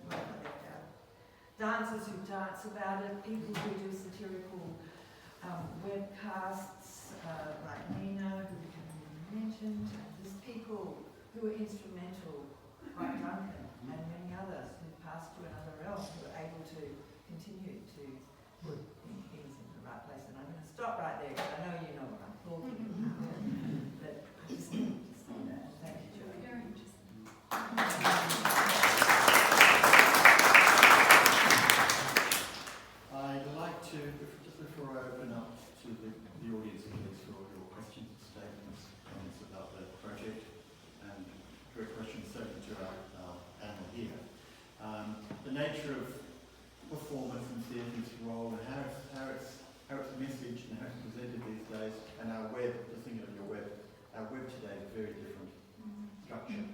dancers who dance about it, people who do satirical webcasts like Nina, who we haven't even mentioned. There's people who are instrumental, like Duncan and many others who passed to another realm, who are able to continue to put things in the right place. And I'm going to stop right there because I know you know what I'm talking about. But I just need to say that. Thank you, Joe. Very interesting. I'd like to, just before I open up to the audience, please, for your questions, statements, comments about the project, and direct questions certainly to our panel here. The nature of performance and theatre's role, and how it's messaged and how it's presented these days, and our web, just thinking of your web, our web today is very different structure.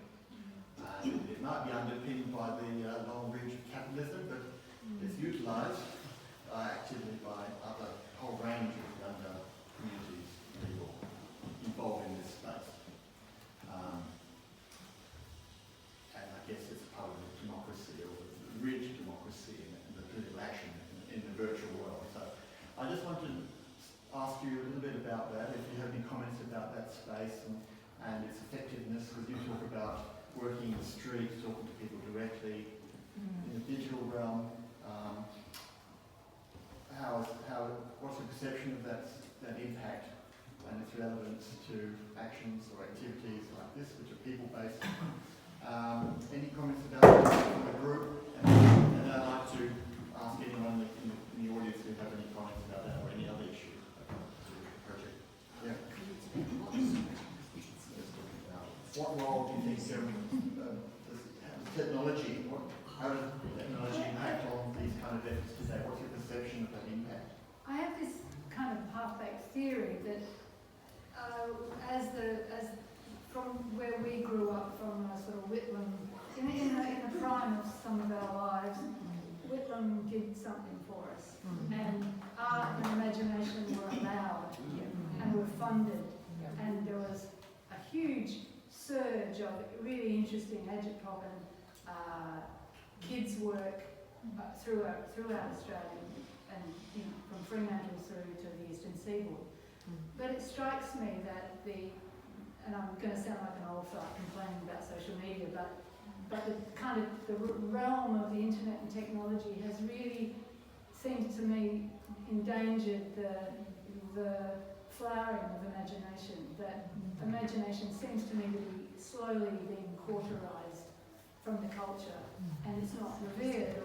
It might be underpinned by the long reach of capitalism, but it's utilised actively by a whole range of younger communities and people involved in this space. And I guess it's part of the democracy, or the rich democracy and the political action in the virtual world. So I just want to ask you a little bit about that, if you have any comments about that space and its effectiveness, because you talk about working in the street, talking to people directly. In the digital realm, what's the perception of that impact and its relevance to actions or activities like this, which are people-based? Any comments about that from the group? And I'd like to ask anyone in the audience who have any comments about that or any other issue about the project. Yeah. What role do you think technology, how does technology impact on these kind of efforts today? What's your perception of that impact? I have this kind of half-baked theory that from where we grew up, from sort of Whitlam, in the prime of some of our lives, Whitlam did something for us, and art and imagination were allowed and were funded, and there was a huge surge of really interesting agitprop and kids' work throughout Australia, and from Fremantle through to the Eastern Seaboard. But it strikes me that and I'm going to sound like an old fart complaining about social media, but the kind of the realm of the internet and technology has really seemed to me endangered the flowering of imagination. That imagination seems to me to be slowly being cauterized from the culture, and it's not revered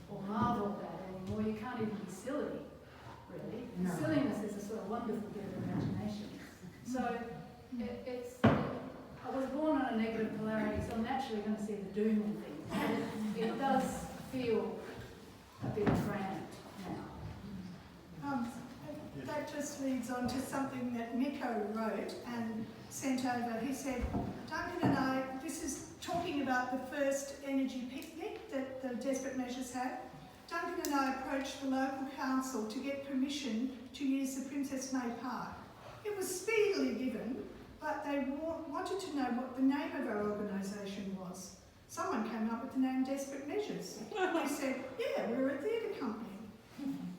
or marveled at anymore. You can't even be silly, really. No. Silliness is a sort of wonderful bit of imagination. So I was born on a negative polarity, so I'm naturally going to see the doom in things. It does feel a bit cramped now. That just leads on to something that Nico wrote and sent over. He said, Duncan and I, this is talking about the first energy picnic that that the Desperate Measures had. Duncan and I approached the local council to get permission to use the Princess May Park. It was speedily given, but they wanted to know what the name of our organisation was. Someone came up with the name Desperate Measures. We said, yeah, we're a theatre company.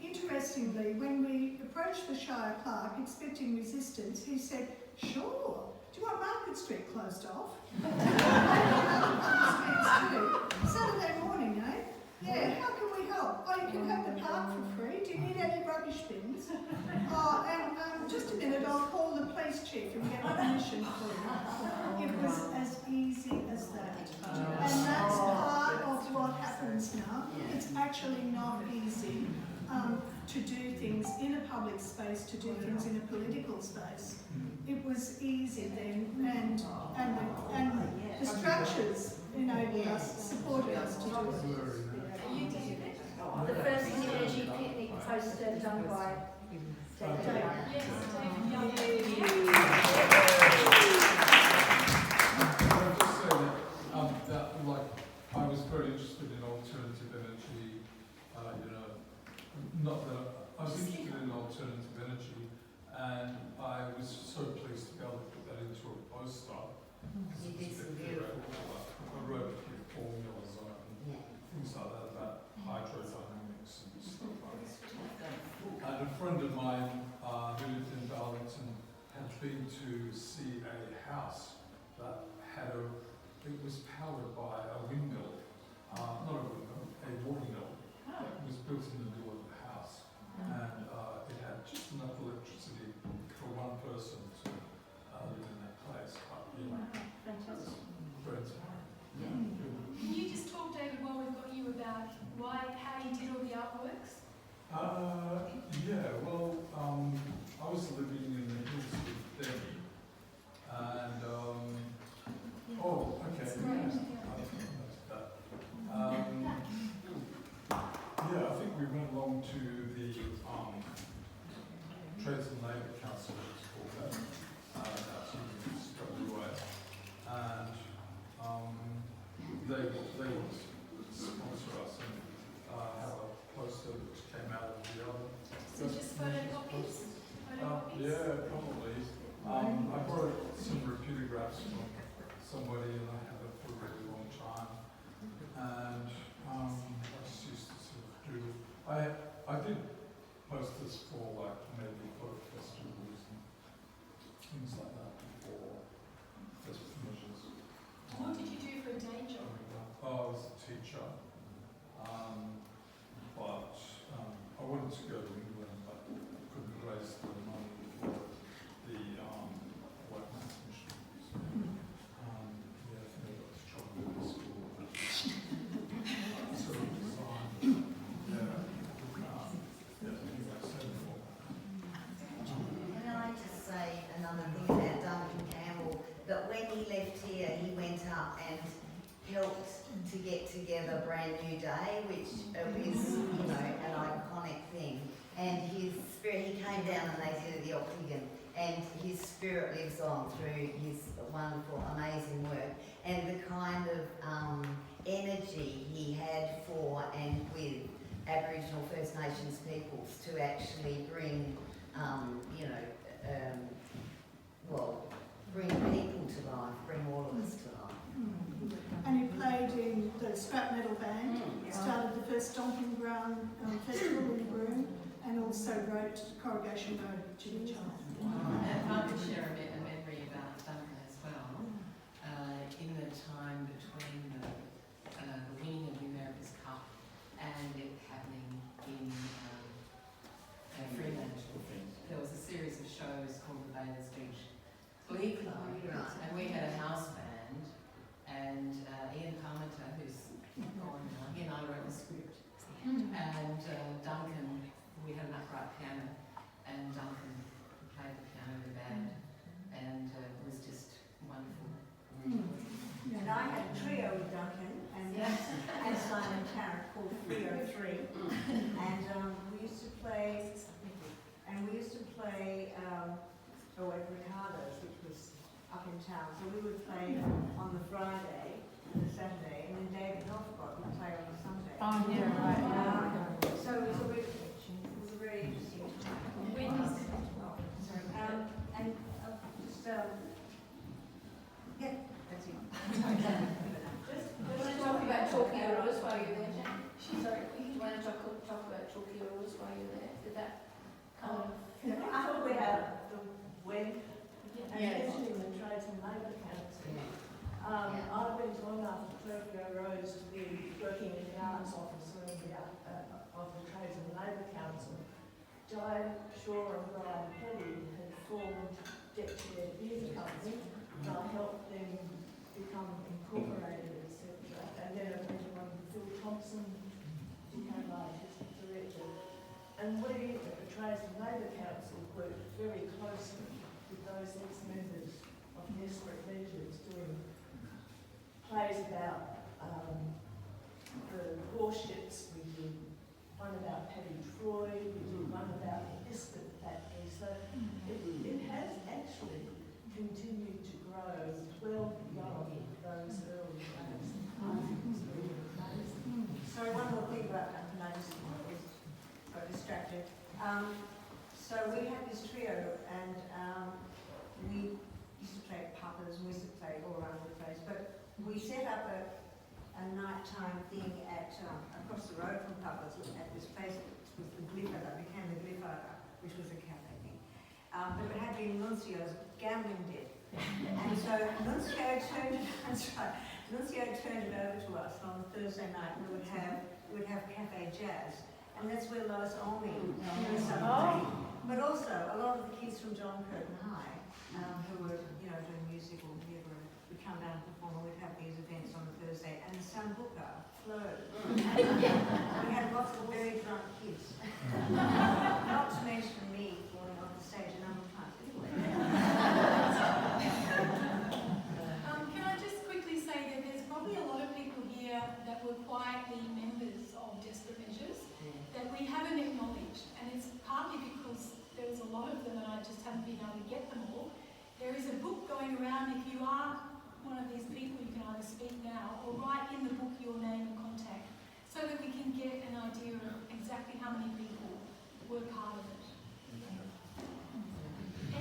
Interestingly, when we approached the Shire Clerk expecting resistance, he said, sure, do you want Market Street closed off? Saturday morning, eh? Yeah, how can we help? Oh, you can have the park for free. Do you need any rubbish bins? Oh, and just a minute, I'll call the police chief and get permission for you. It was as easy as that. And that's part of what happens now. It's actually not easy to do things in a public space, to do things in a political space. It was easy then, and the structures enabled us, supported us to do it. You did it. The first energy picnic poster done by David. Yes, David Young. I'll just say that, like, I was very interested in alternative energy, not that I was interested in alternative energy, and I was so pleased to be able to put that into a poster. You did some beautiful work. I wrote a few formulas on it and things like that about hydrodynamics and stuff like that. And a friend of mine who lived in Darlington had been to see a house that had it was powered by a windmill, not a windmill, a water mill. It was built in the middle of the house, and it had just enough electricity for one person to live in that place. But, Fantastic. Can you just talk, David, while we've got you, about how you did all the artworks? Yeah, well, I was living in the hills with Debbie, and okay. That's great. Yeah, I think we went along to the Trades and Labour Council, it's called that, that's in Australia Way, and they would sponsor us and have a poster which came out of the oven. So just photocopies? Yeah, probably. I borrowed some reputographs from somebody and I had it for a really long time. And I just used to sort of do, I did posters for like maybe photo festivals and things like that before Desperate Measures. What did you do for a day job? I was a teacher, but I wanted to go to England, but couldn't raise the money for the white man's missionaries. Yeah, I think I got this job in the school. Sort of design. Can I just say another thing about Duncan Campbell? That when he left here, he went up and helped to get together Brand New Day, which was, an iconic thing. And his spirit, he came down and they did it at the Octagon, and his spirit lives on through his wonderful, amazing work. And the kind of energy he had for and with Aboriginal First Nations peoples to actually bring, bring people to life, bring all of us to life. And he played in the Scrap Metal Band, started the first Stomping Ground Festival in Broome, and also wrote Corrugation Road with Jimmy Child. If I could share a memory about Duncan as well, in the time between the winning of the America's Cup and it happening in Fremantle, there was a series of shows called the Baylor's Beach Glee Club, and we had a house band, and Ian Parmenter, who's gone now, he and I wrote the script, and Duncan, we had an upright piano, and Duncan played the piano in the band, and it was just wonderful. And I had a trio with Duncan and Simon Tarrant called 303, and we used to play at Ricardo's, which was up in town. So we would play on the Friday, the Saturday, and then David Northcott would play on the Sunday. Oh, yeah, right. So it was a very interesting time. And just, yeah, that's it. Do you want to talk about Chalky Arrows while you're there, Jane? Sorry, do you want to talk about Chalky Arrows while you're there? Did that kind of... I thought we had the web, and Yes. especially the Trades and Labour Council. I went on after Tokyo Rose to be working in the arts office of the Trades and Labour Council. Diane Shaw and Brian Kelly had formed Deputy Theatre Company, and I helped them become incorporated, etc. And then I went on to Phil Thompson, became artistic director. And we at the Trades and Labour Council worked very closely with those ex-members of Desperate Measures doing plays about the warships. We did one about Paddy Troy, we did one about the biscuit factory. So it has actually continued to grow well beyond those early days. I think it's really amazing. Sorry, one more thing about amazing. Got distracted. So we had this trio, and we used to play puppets, and we used to play all around the place. But we set up a nighttime thing at across the road from puppets at this place. It was the Gliffer, that became the Gliffer, which was a cafe thing. But it had been Nuncio's gambling debt, and so Nuncio turned it. That's right. Nuncio turned it over to us on Thursday night. We would have cafe jazz. And that's where Lois Olney but also a lot of the kids from John Curtin High, who were, doing music or whatever, would come down and perform, and we'd have these events on a Thursday, and the Sambuca flowed. We had lots of very drunk kids. Not to mention me falling off the stage a number of times. Can I just quickly say that there's probably a lot of people here that were quietly members of Desperate Measures that we haven't acknowledged, and it's partly because there's a lot of them and I just haven't been able to get them all. There is a book going around. If you are one of these people, you can either speak now or write in the book your name and contact, so that we can get an idea of exactly how many people were part of it.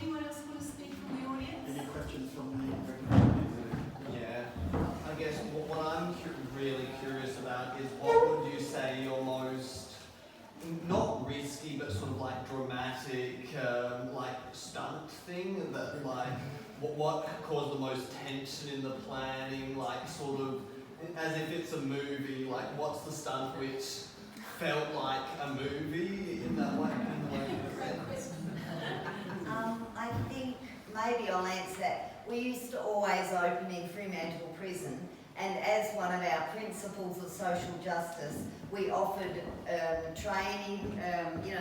Anyone else want to speak from the audience? Any questions from the audience? Yeah, I guess what I'm really curious about is what would you say your most, not risky, but sort of like dramatic, like stunt thing that like, what caused the most tension in the planning, like sort of, as if it's a movie, like what's the stunt which felt like a movie in that way? I think maybe I'll answer that. We used to always open in Fremantle Prison, and as one of our principles of social justice, we offered training,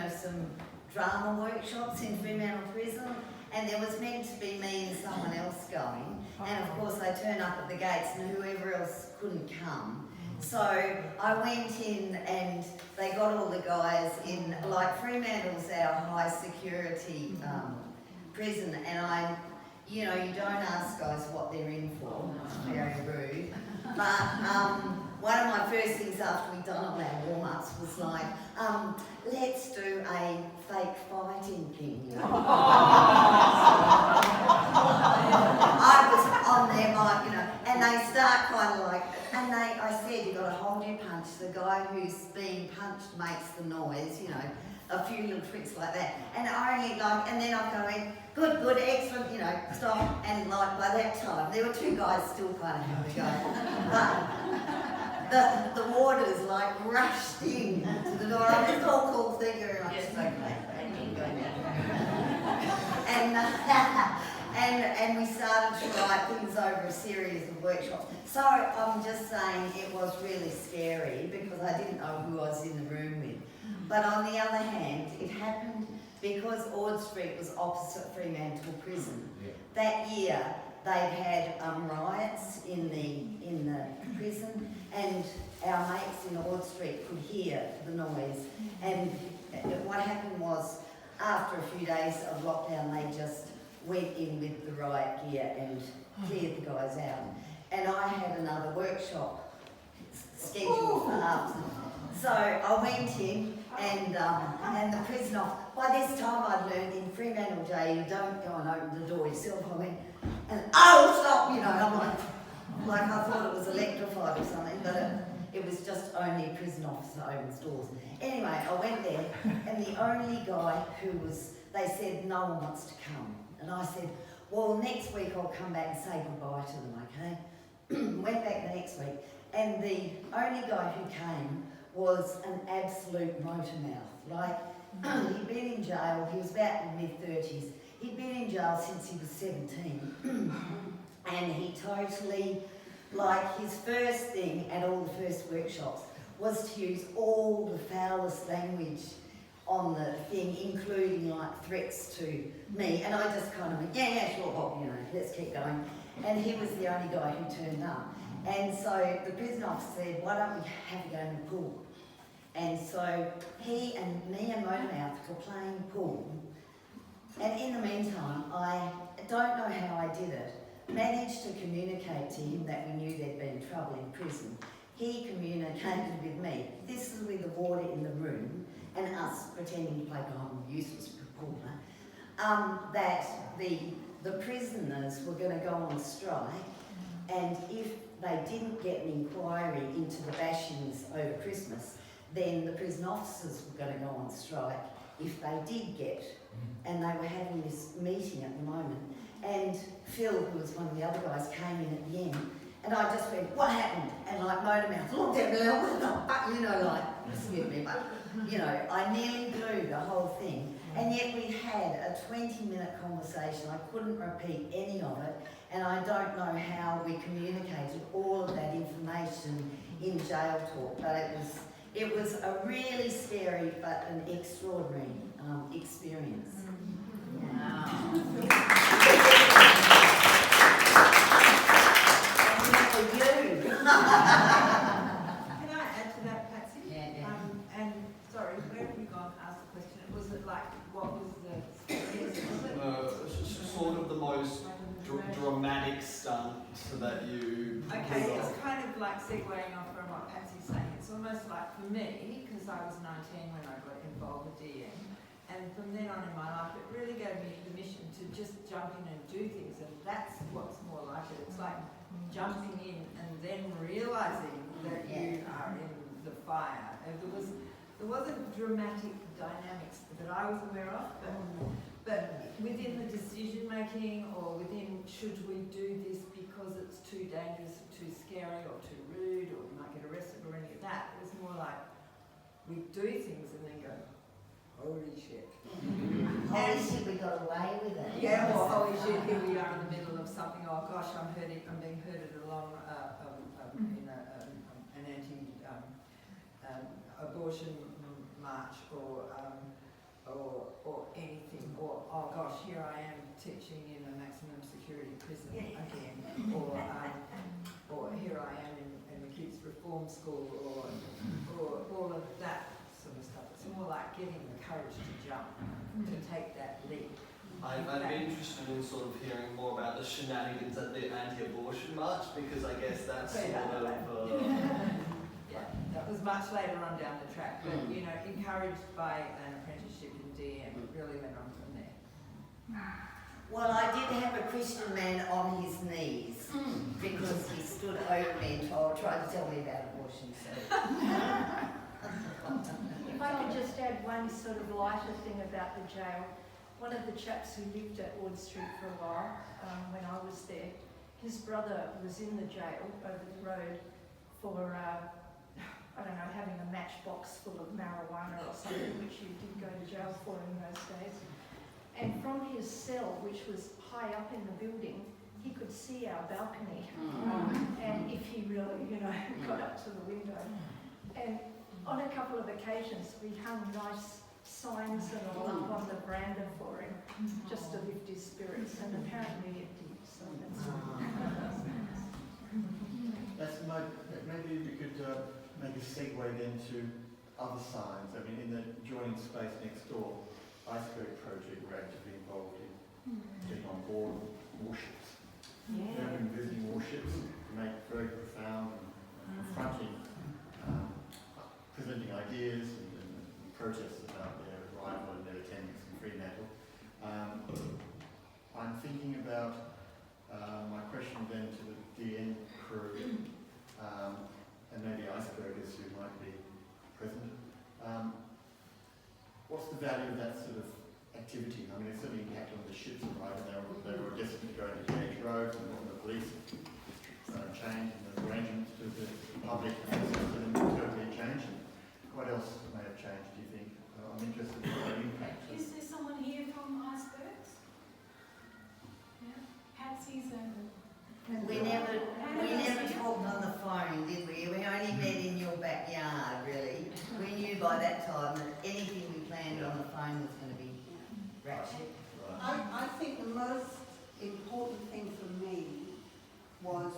some drama workshops in Fremantle Prison, and there was meant to be me and someone else going, and of course I turned up at the gates and whoever else couldn't come. So I went in and they got all the guys in, like Fremantle's our high security prison, and you don't ask guys what they're in for, it's very rude. But one of my first things after we'd done all our warm-ups was like, let's do a fake fighting thing. I was on their mic, and they start kind of like, I said, you've got to hold your punch. The guy who's being punched makes the noise, a few little tricks like that. And and then I'm going, good, excellent, stop. And like by that time, there were two guys still kind of having a go. But the warders like rushed in to the door. And it's all cool thing, very much so great. And we started to write things over a series of workshops. So I'm just saying it was really scary because I didn't know who I was in the room with. But on the other hand, it happened because Ord Street was opposite Fremantle Prison. That year they'd had riots in the prison, and our mates in Ord Street could hear the noise. And what happened was, after a few days of lockdown, they just went in with the riot gear and cleared the guys out. and I had another workshop scheduled for after. So I went in, and the prison officer, by this time I'd learned in Fremantle Jail you don't go and open the door yourself. I went, and oh, stop, you know, I'm like I thought it was electrified or something, but it was just only a prison officer opens doors. Anyway, I went there, and the only guy who was, they said no one wants to come. And I said, well, next week I'll come back and say goodbye to them, okay? Went back the next week, and the only guy who came was an absolute motor mouth. Like, he'd been in jail, he was about in mid-30s. He'd been in jail since he was 17. And he totally, like, his first thing at all the first workshops was to use all the foulest language on the thing, including like threats to me. And I just kind of went, yeah, sure, Bob, you know, let's keep going. And he was the only guy who turned up. And so the prison officer said, why don't we have a go in the pool? And so he and me and Motormouth were playing pool. And in the meantime, I don't know how I did it, managed to communicate to him that we knew there'd been trouble in prison. He communicated with me. This is with the water in the room and us pretending to play golden useless reporter, that the prisoners were going to go on strike, and if they didn't get an inquiry into the bashings over Christmas, then the prison officers were going to go on strike if they did get. And they were having this meeting at the moment. And Phil, who was one of the other guys, came in at the end, and I just went, what happened? And like Motormouth looked at me, what the fuck, you know, like, excuse me, but, you know, I nearly blew the whole thing. And yet we had a 20-minute conversation. I couldn't repeat any of it, and I don't know how we communicated all of that information in jail talk, but it was a really scary but an extraordinary experience. Wow. For you. Can I add to that, Patsy? Yeah. And sorry, where have you gone? Ask the question. Was it like, what was the? Sort of the most dramatic stunt that you. Okay, it's kind of like segueing off from what Patsy's saying. It's almost like for me, because I was 19 when I got involved with DM, and from then on in my life, it really gave me permission to just jump in and do things, and that's what's more like it. It's like jumping in and then realising that you are in the fire. And there wasn't dramatic dynamics that I was aware of, but within the decision making, or within should we do this because it's too dangerous, or too scary, or too rude, or we might get arrested, or any of that, it was more like we do things and then go, holy shit. Holy shit, we got away with it. Yeah, well, holy shit, here we are in the middle of something. Oh gosh, I'm being herded along in an anti-abortion march, or anything, or oh gosh, here I am teaching in a maximum security prison again, or here I am in the kids' reform school, or all of that sort of stuff. It's more like getting the courage to jump, to take that leap. I'd be interested in sort of hearing more about the shenanigans at the anti-abortion march, because I guess that's sort of... Yeah, that was much later on down the track, but you know, encouraged by an apprenticeship in DM, it really went on from there. Well, I did have a Christian man on his knees because he stood over me and tried to tell me about abortion. So. If I could just add one sort of lighter thing about the jail. One of the chaps who lived at Ward Street for a while, when I was there, his brother was in the jail over the road for, I don't know, having a matchbox full of marijuana or something, which you did go to jail for in those days. And from his cell, which was high up in the building, he could see our balcony. And if he really, you know, got up to the window. And on a couple of occasions, we hung nice signs and all up on the veranda for him, just to lift his spirits, and apparently it did, so that's maybe we could make a segue then to other signs. I mean, in the joining space next door, Iceberg Project were actively involved in getting on board warships. They've been visiting warships. make very profound and confronting, presenting ideas and protests about their arrival and their attendance in Fremantle. I'm thinking about my question then to the DN crew, and maybe icebergers who might be present. What's the value of that sort of activity? I mean, it certainly impacted on the ships, right? They were destined to go to Gage Road, and the police changed, and the arrangements to the public and the system totally changed. And what else may have changed, do you think? I'm interested in the impact. Is there someone here from Icebergs? Yeah, Patsy's and... We never talked on the phone, did we? We only met in your backyard, really. We knew by that time that anything we planned on the phone was going to be ratchet. I think the most important thing for me was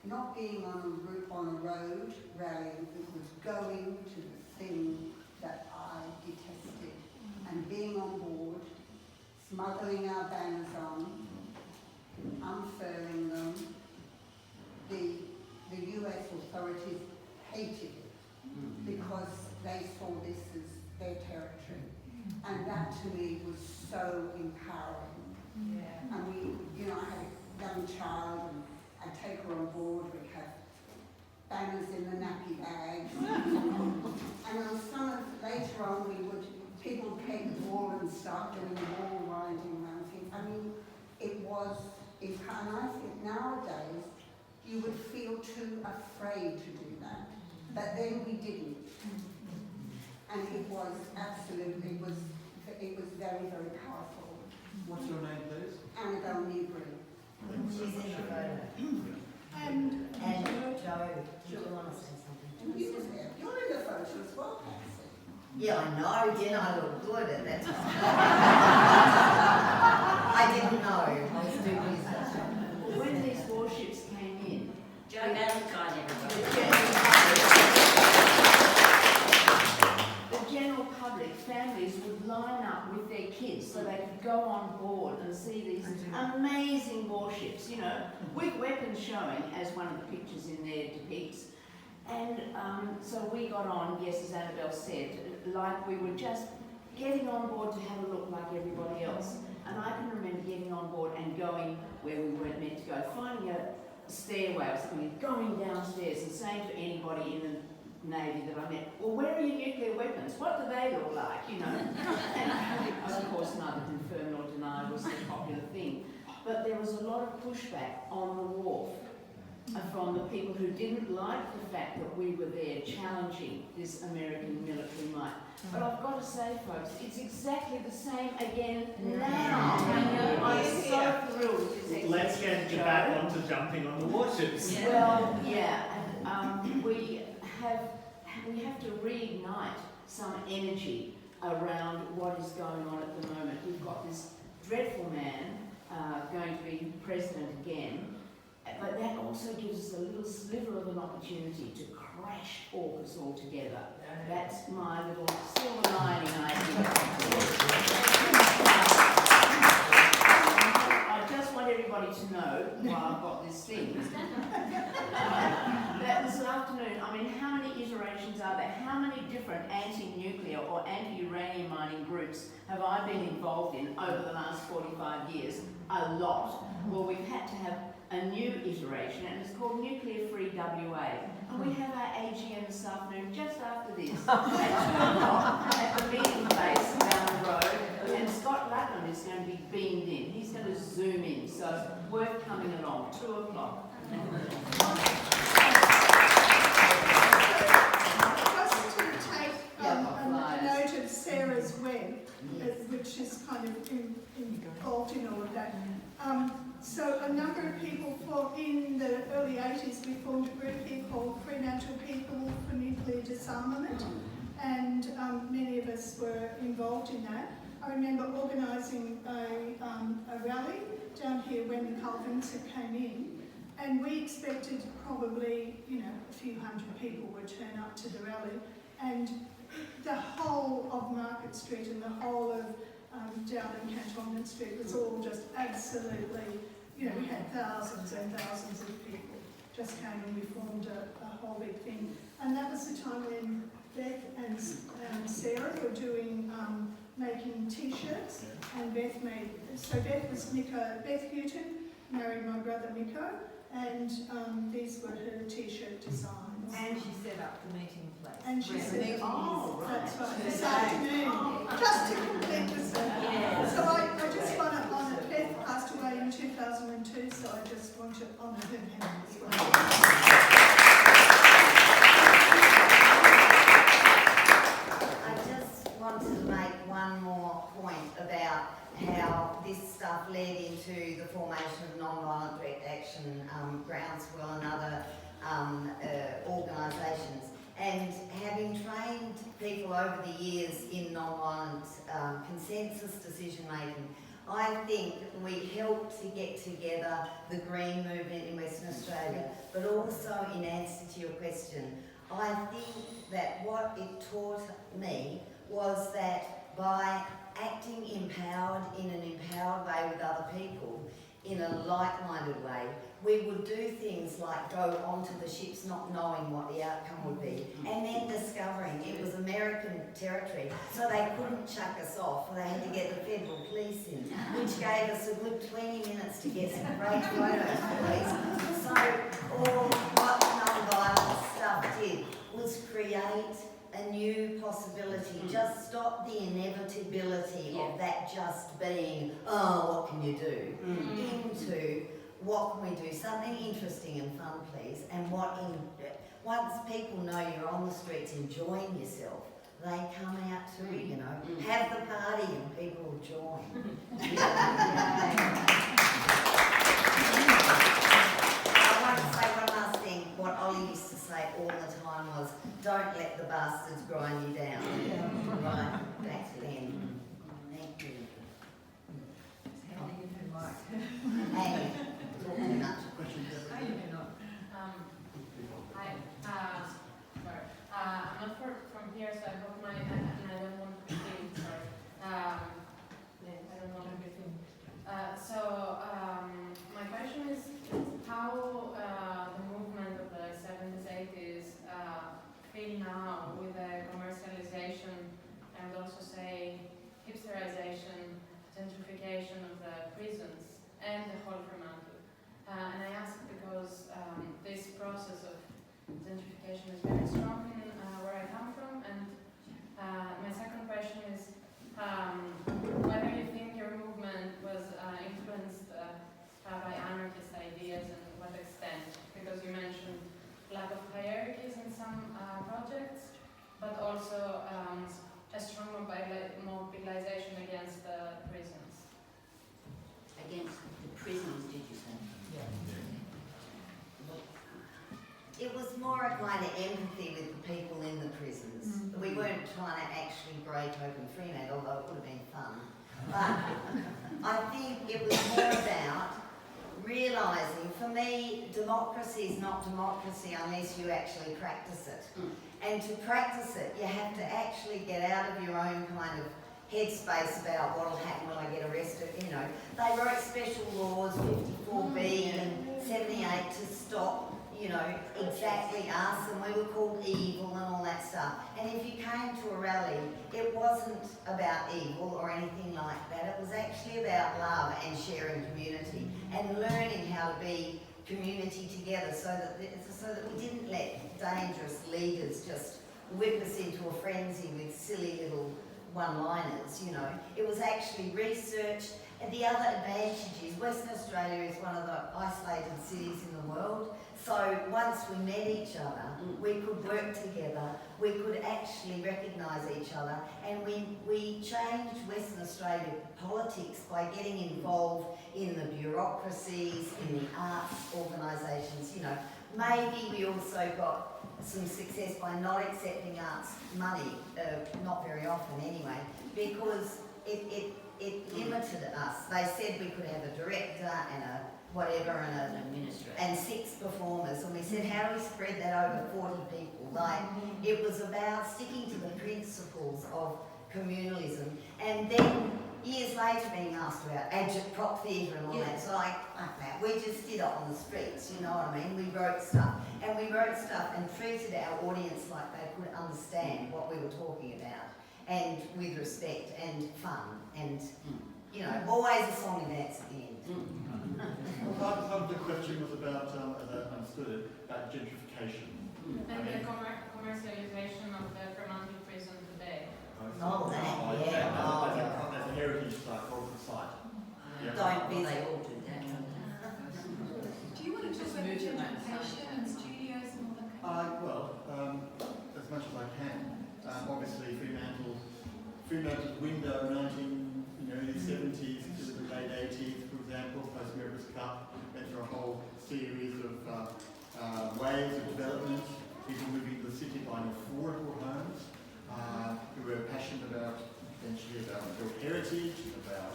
not being on a road rallying, it was going to the thing that I detested and being on board, smuggling our banners on, unfurling them. The US authorities hated it because they saw this as their territory. And that to me was so empowering. Yeah. And we, I had a young child and I'd take her on board, we'd have banners in the nappy bags. And on later on people would take the wall and start doing the wall riding around things. I mean, it was, and I think nowadays you would feel too afraid to do that. But then we didn't. And it was absolutely, it was very, very powerful. What's your name, please? Annabelle Newbury. She's in the photo. And Joe, do you want to say something? You were there. You're in the photo as well, Patsy. Yeah, I know. Didn't I look good at that time? I didn't know. I was too busy. When these warships came in, Joe Valentine, everybody. the general public, families would line up with their kids so they could go on board and see these amazing warships, with weapons showing, as one of the pictures in there depicts. And so we got on, yes, as Annabelle said, like we were just getting on board to have a look like everybody else. And I can remember getting on board and going where we weren't meant to go, finding a stairway or something, going downstairs and saying to anybody in the Navy that I met, well, where are your nuclear weapons? What do they look like, And of course, neither confirm nor deny was the popular thing. But there was a lot of pushback on the wharf from the people who didn't like the fact that we were there challenging this American military might. But I've got to say, folks, it's exactly the same again now. I'm so thrilled with this. Let's get you back onto jumping on the warships. Yeah. Well, yeah, and we have to reignite some energy around what is going on at the moment. We've got this dreadful man going to be president again. But that also gives us a little sliver of an opportunity to crash AUKUS altogether. That's my little silver lining idea. I just want everybody to know why I've got this thing. That this afternoon, how many iterations are there? How many different anti-nuclear or anti-uranium mining groups have I been involved in over the last 45 years? A lot. Well, we've had to have a new iteration, and it's called Nuclear Free WA. And we have our AGM this afternoon, just after this, at 2 o'clock, at the meeting place down the road, and Scott Latham is going to be beamed in. He's going to zoom in, so worth coming along, 2 o'clock. Just to take a note of Sarah's web, which is kind of involved in all of that. So a number of people in the early 80s, we formed a group here called Fremantle People for Nuclear Disarmament, and many of us were involved in that. I remember organising a rally down here when the Carl Vinson came in, and we expected probably, a few hundred people would turn up to the rally, and the whole of Market Street and the whole of down in Cantonment Street was all just absolutely, we had thousands and thousands of people just came and we formed a whole big thing. And that was the time when Beth and Sarah were doing, making t-shirts, and Beth Houghton married my brother Miko, and these were her t-shirt designs. And she set up the meeting place. And she said, Meeting oh, is that's right, right. this afternoon, just to complete the circle. Yeah. So I just want to honour, Beth passed away in 2002, so I just want to honour her memory as well. I just wanted to make one more point about how this stuff led into the formation of non-violent direct action, Groundswell and other organisations. And having trained people over the years in non-violent consensus decision making, I think we helped to get together the Green movement in Western Australia, but also in answer to your question, I think that what it taught me was that by acting empowered in an empowered way with other people, in a like-minded way, we would do things like go onto the ships not knowing what the outcome would be, and then discovering it was American territory, so they couldn't chuck us off, they had to get the federal police in, which gave us a good 20 minutes to get some great photos police. So all what non-violent stuff did was create a new possibility, just stop the inevitability of that just being, oh, what can you do, into what can we do, something interesting and fun, please, and once people know you're on the streets enjoying yourself, they come out too, you know, have the party and people will join. I want to say one last thing. What Ollie used to say all the time was, don't let the bastards grind you down. Right, back to them. Thank you. Hey, talk too much. I'm not from here, so I hope and I don't want to be filmed, sorry. I don't want to be filmed. My question is how the movement of the 70s, 80s feel now with the commercialization and also say hipsterization, gentrification of the prisons and the whole Fremantle. And I ask because this process of gentrification is very strong in where I come from, and my second question is whether you think your movement was influenced by anarchist ideas and what extent, because you mentioned lack of hierarchies in some projects, but also a strong mobilization against the prisons. Against the prisons, did you say? Yeah. It was more a kind of empathy with the people in the prisons. We weren't trying to actually break open Fremantle, although it would have been fun. But I think it was more about realising, for me, democracy is not democracy unless you actually practice it. And to practice it, you have to actually get out of your own kind of headspace about what will happen when I get arrested. You know, they wrote special laws, 54B and 78, to stop, you know, exactly us, and we were called evil and all that stuff. And if you came to a rally, it wasn't about evil or anything like that. It was actually about love and sharing community and learning how to be community together, so that we didn't let dangerous leaders just whip us into a frenzy with silly little one-liners, you know. It was actually research. And the other advantage is Western Australia is one of the isolated cities in the world. So once we met each other, we could work together, we could actually recognise each other, and we changed Western Australia politics by getting involved in the bureaucracies, in the arts organisations, you know. Maybe we also got some success by not accepting arts money, not very often anyway, because it limited us. They said we could have a director and a whatever and an administrator and 6 performers, and we said, how do we spread that over 40 people? Like, it was about sticking to the principles of communalism, and then years later being asked about agitprop theatre and all that. So like that, we just did it on the streets, you know what I mean? We wrote stuff and treated our audience like they could understand what we were talking about, and with respect and fun, and you know, always a song and dance at the end. Part of the question was about, as I understood it, about gentrification. And the commercialization of the Fremantle prison today. Oh, that, yeah. As a heritage site, cultural site. Yeah. Don't be, they all do that. Do you want to talk about gentrification and studios and all that kind of Well, as much as I can. Obviously, Fremantle's window, early 70s to the late 80s, for example, post-America's Cup, went through a whole series of waves of development, people moving to the city buying affordable homes, who were passionate about, eventually, about built heritage, about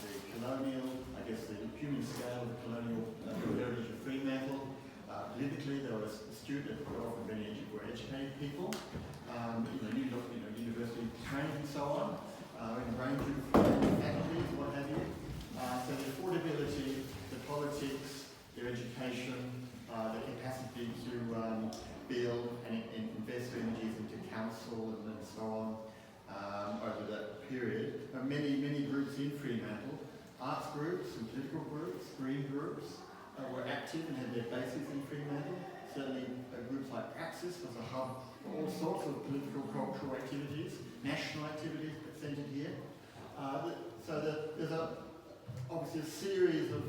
the colonial, I guess the human scale of the colonial built heritage of Fremantle. Politically, there was astute, often very educated people, university trained and so on, in a range of faculties, what have you. So the affordability, the politics, their education, the capacity to build and invest energies into council and so on over that period. Many groups in Fremantle, arts groups and political groups, green groups, were active and had their bases in Fremantle. Certainly groups like Praxis was a hub for all sorts of political, cultural activities, national activities centred here. There's obviously a series of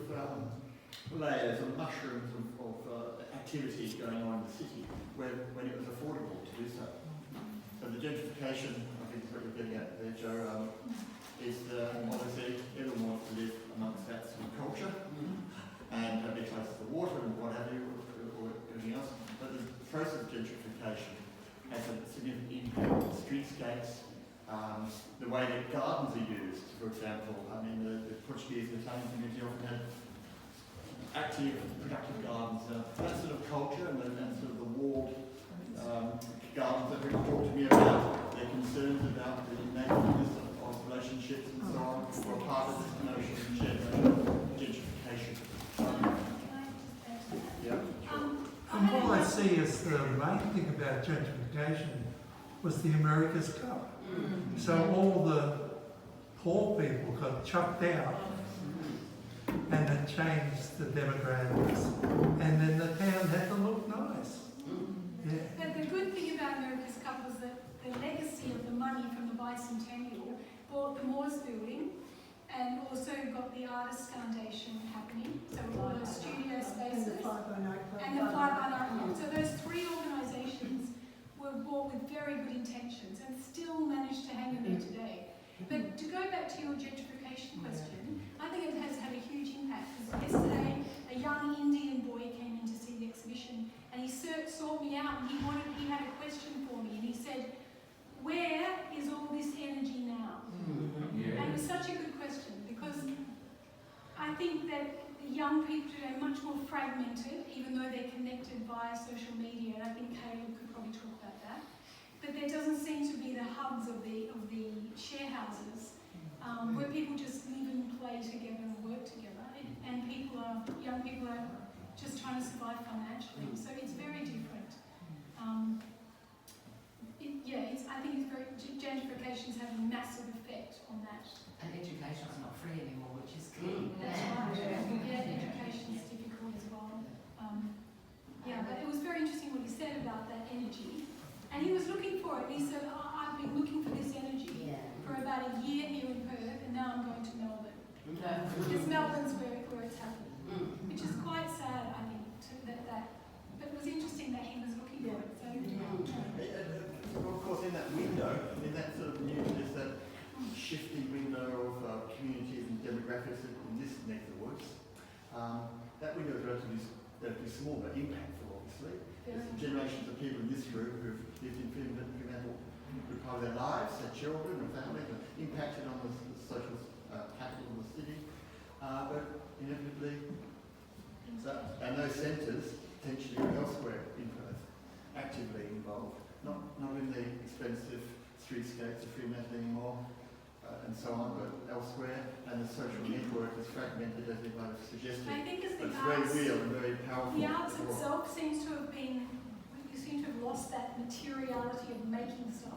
layers of mushrooms of activities going on in the city when it was affordable to do so. So the gentrification, I think is what you're getting at there, Joe, is obviously everyone wants to live amongst that sort of culture and be close to the water and what have you, or everything else. But the process of gentrification has a significant impact on streetscapes, the way that gardens are used, for example. I mean, the Portuguese and Italian community often had active, productive gardens. That sort of culture and sort of the walled gardens that people talk to me about, their concerns about the nakedness of relationships and so on, were part of this notion of gentrification. And what I see as the main thing about gentrification was the America's Cup. So all the poor people got chucked out, and it changed the demographics, and then the town had to look nice. Yeah. But the good thing about America's Cup was that the legacy of the money from the bicentennial bought the Moores building and also got the Artists Foundation happening, so all those studio spaces and the Fly-by-Night Club. So those three organisations were bought with very good intentions and still managed to hang in there today. But to go back to your gentrification question, I think it has had a huge impact. Because yesterday, a young Indian boy came in to see the exhibition, and he sought me out, and he had a question for me, and he said, "Where is all this energy now?" And it was such a good question, because I think that the young people today are much more fragmented, even though they're connected via social media, and I think Caleb could probably talk about that. But there doesn't seem to be the hubs of the share houses where people just live and play together and work together, and young people are just trying to survive financially. So it's very different. I think gentrification is having a massive effect on that. And education's not free anymore, which is key. That's right. Yeah, education is difficult as well. But it was very interesting what he said about that energy. And he was looking for it. He said, I've been looking for this energy for about a year here in Perth, and now I'm going to Melbourne. Because Melbourne's where it's happening. Which is quite sad, I think, but it was interesting that he was looking for it. So, of course, in that window, in that sort of that shifting window of communities and demographics in this neck of the woods, that window is relatively small but impactful, obviously. There's generations of people in this group who've lived in Fremantle for part of their lives, their children and families, and impacted on the social capital of the city. But inevitably, and those centres potentially are elsewhere in Perth, actively involved, not in the expensive streetscapes of Fremantle anymore, and so on, but elsewhere, and the social network is fragmented, as you might have suggested. I think as But the it's very arts, real and very powerful. the arts as well. itself seems to have been, you seem to have lost that materiality of making stuff.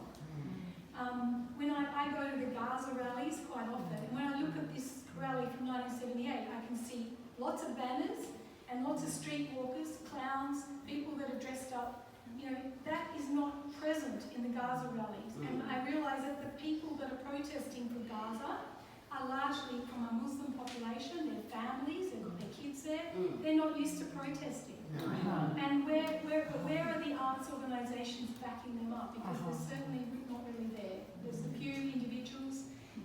When I go to the Gaza rallies quite often, and when I look at this rally from 1978, I can see lots of banners and lots of street walkers, clowns, people that are dressed up. You know, that is not present in the Gaza rallies. And I realise that the people that are protesting for Gaza are largely from a Muslim population, their families, they've got their kids there. They're not used to protesting. And where are the arts organisations backing them up? Because they're certainly not really there. There's a few individuals,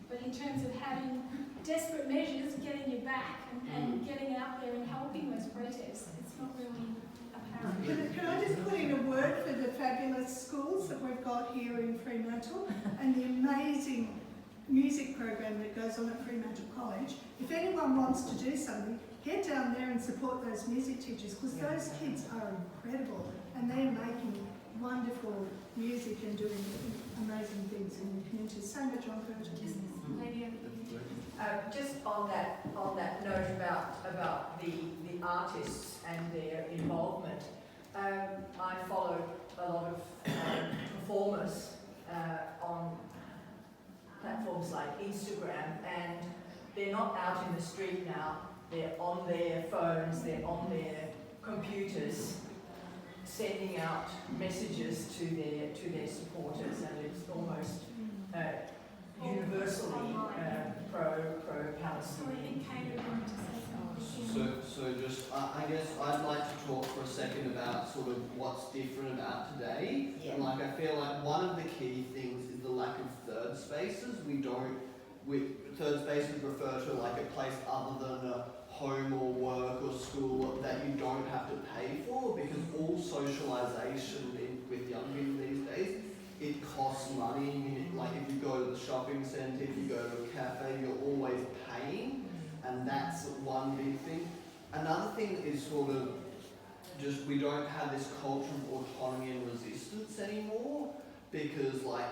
but in terms of having desperate measures, getting you back and getting out there and helping those protests, it's not really apparent. Can I just put in a word for the fabulous schools that we've got here in Fremantle and the amazing music program that goes on at Fremantle College? If anyone wants to do something, get down there and support those music teachers, because those kids are incredible and they're making wonderful music and doing amazing things in the community. Same with John Curtin. Just on that note about the artists and their involvement, I follow a lot of performers on platforms like Instagram, and they're not out in the street now. They're on their phones, they're on their computers, sending out messages to their supporters, and it's almost universally pro-Palestinian. So just, I guess I'd like to talk for a second about sort of what's different about today. Yeah. And like, I feel like one of the key things is the lack of third spaces. Third spaces refer to like a place other than a home or work or school that you don't have to pay for, because all socialisation with young people these days, it costs money. Like if you go to the shopping centre, if you go to a cafe, you're always paying, and that's one big thing. Another thing is sort of just we don't have this culture of autonomy and resistance anymore, because like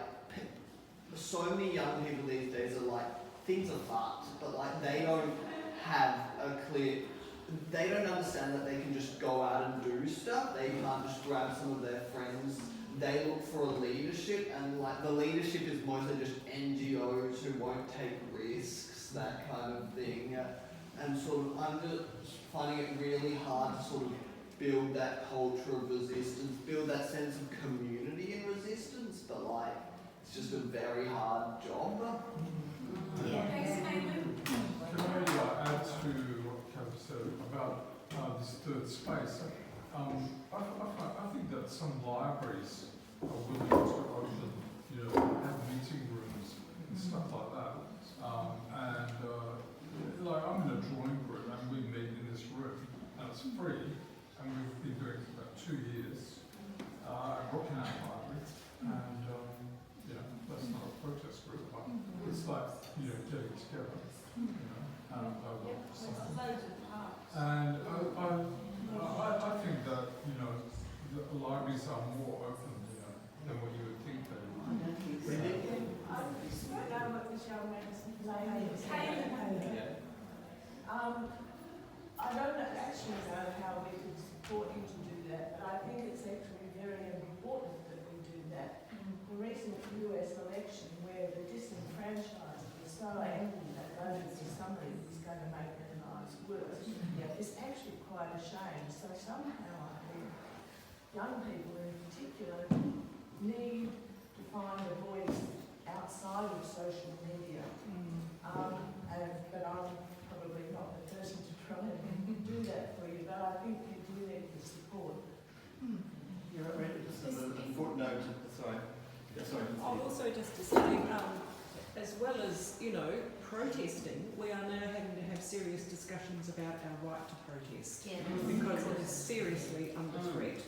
so many young people these days are like, things are fucked, but like they don't have a clear, they don't understand that they can just go out and do stuff. They can't just grab some of their friends. They look for a leadership, and like the leadership is mostly just NGOs who won't take risks, that kind of thing. And sort of I'm just finding it really hard to sort of build that culture of resistance, build that sense of community and resistance, but like it's just a very hard job. Can I add to what Kath said about this third space? I think that some libraries are willing to open, have meeting rooms and stuff like that. Like I'm in a drawing group and we meet in this room and it's free, and we've been doing it for about 2 years at Rockingham Library, and that's not a protest group, but it's like getting together, and I think that the libraries are more open than what you would think they would. I don't actually know how we could support you to do that, but I think it's actually very important that we do that. The recent US election, where the disenfranchised were so angry that voted for somebody who's going to make their lives worse, is actually quite a shame. So somehow I think young people in particular need to find a voice outside of social media. But I'm probably not the person to try and do that for you, but I think you do need the support. You're right, just as a footnote, sorry. Also just to say, as well as, protesting, we are now having to have serious discussions about our right to protest, because it is seriously under threat.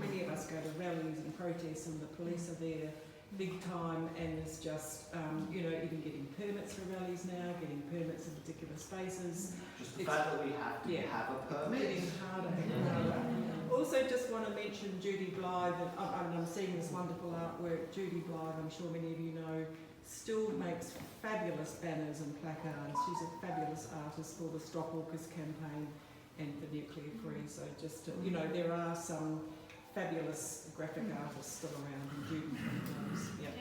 Many of us go to rallies and protests and the police are there big time, and there's just, even getting permits for rallies now, getting permits in particular spaces. Just the fact that we have to have a permit. Getting harder and harder. Also just want to mention Judy Blythe, and I'm seeing this wonderful artwork. Judy Blythe, I'm sure many of you know, still makes fabulous banners and placards. She's a fabulous artist for the Stop AUKUS campaign and for Nuclear Free. So just, you know, there are some fabulous graphic artists still around who do those. Yeah.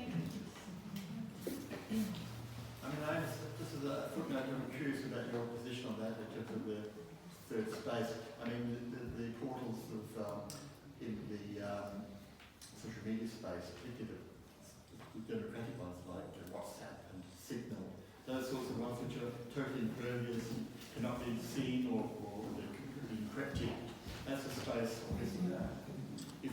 I mean, this is a footnote. I'm curious about your position on that in terms of the third space. I mean, the portals of in the social media space, particularly the democratic ones like WhatsApp and Signal, those sorts of ones which are totally impervious and cannot be seen or they're completely encrypted. That's a space, isn't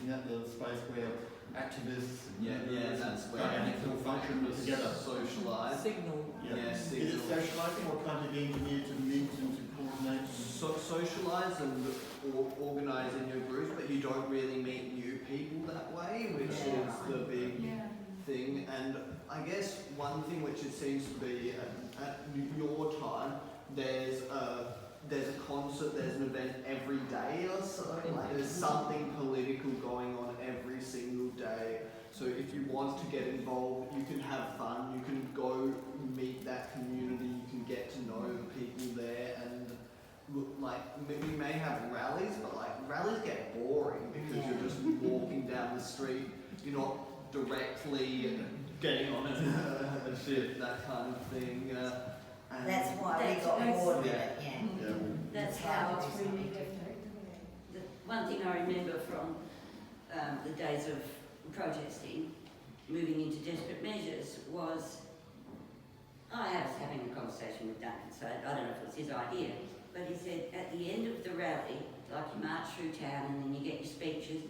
that the space where activists and that's where can function together? Socialise. Signal. Is it socialising or can't it be engineered to meet and to coordinate? Socialise and organise in your groups, but you don't really meet new people that way, which is the big thing. And I guess one thing which it seems to be at your time, there's a concert, there's an event every day or so. Like there's something political going on every single day. So if you want to get involved, you can have fun, you can go meet that community, you can get to know the people there, and look, like we may have rallies, but like rallies get boring because you're just walking down the street, you're not directly getting on a ship, that kind of thing. And That's why we got bored with it, That's how it's really the one thing I remember from the days of protesting, moving into desperate measures, was I was having a conversation with Duncan, so I don't know if it was his idea, but he said at the end of the rally, like you march through town and then you get your speeches,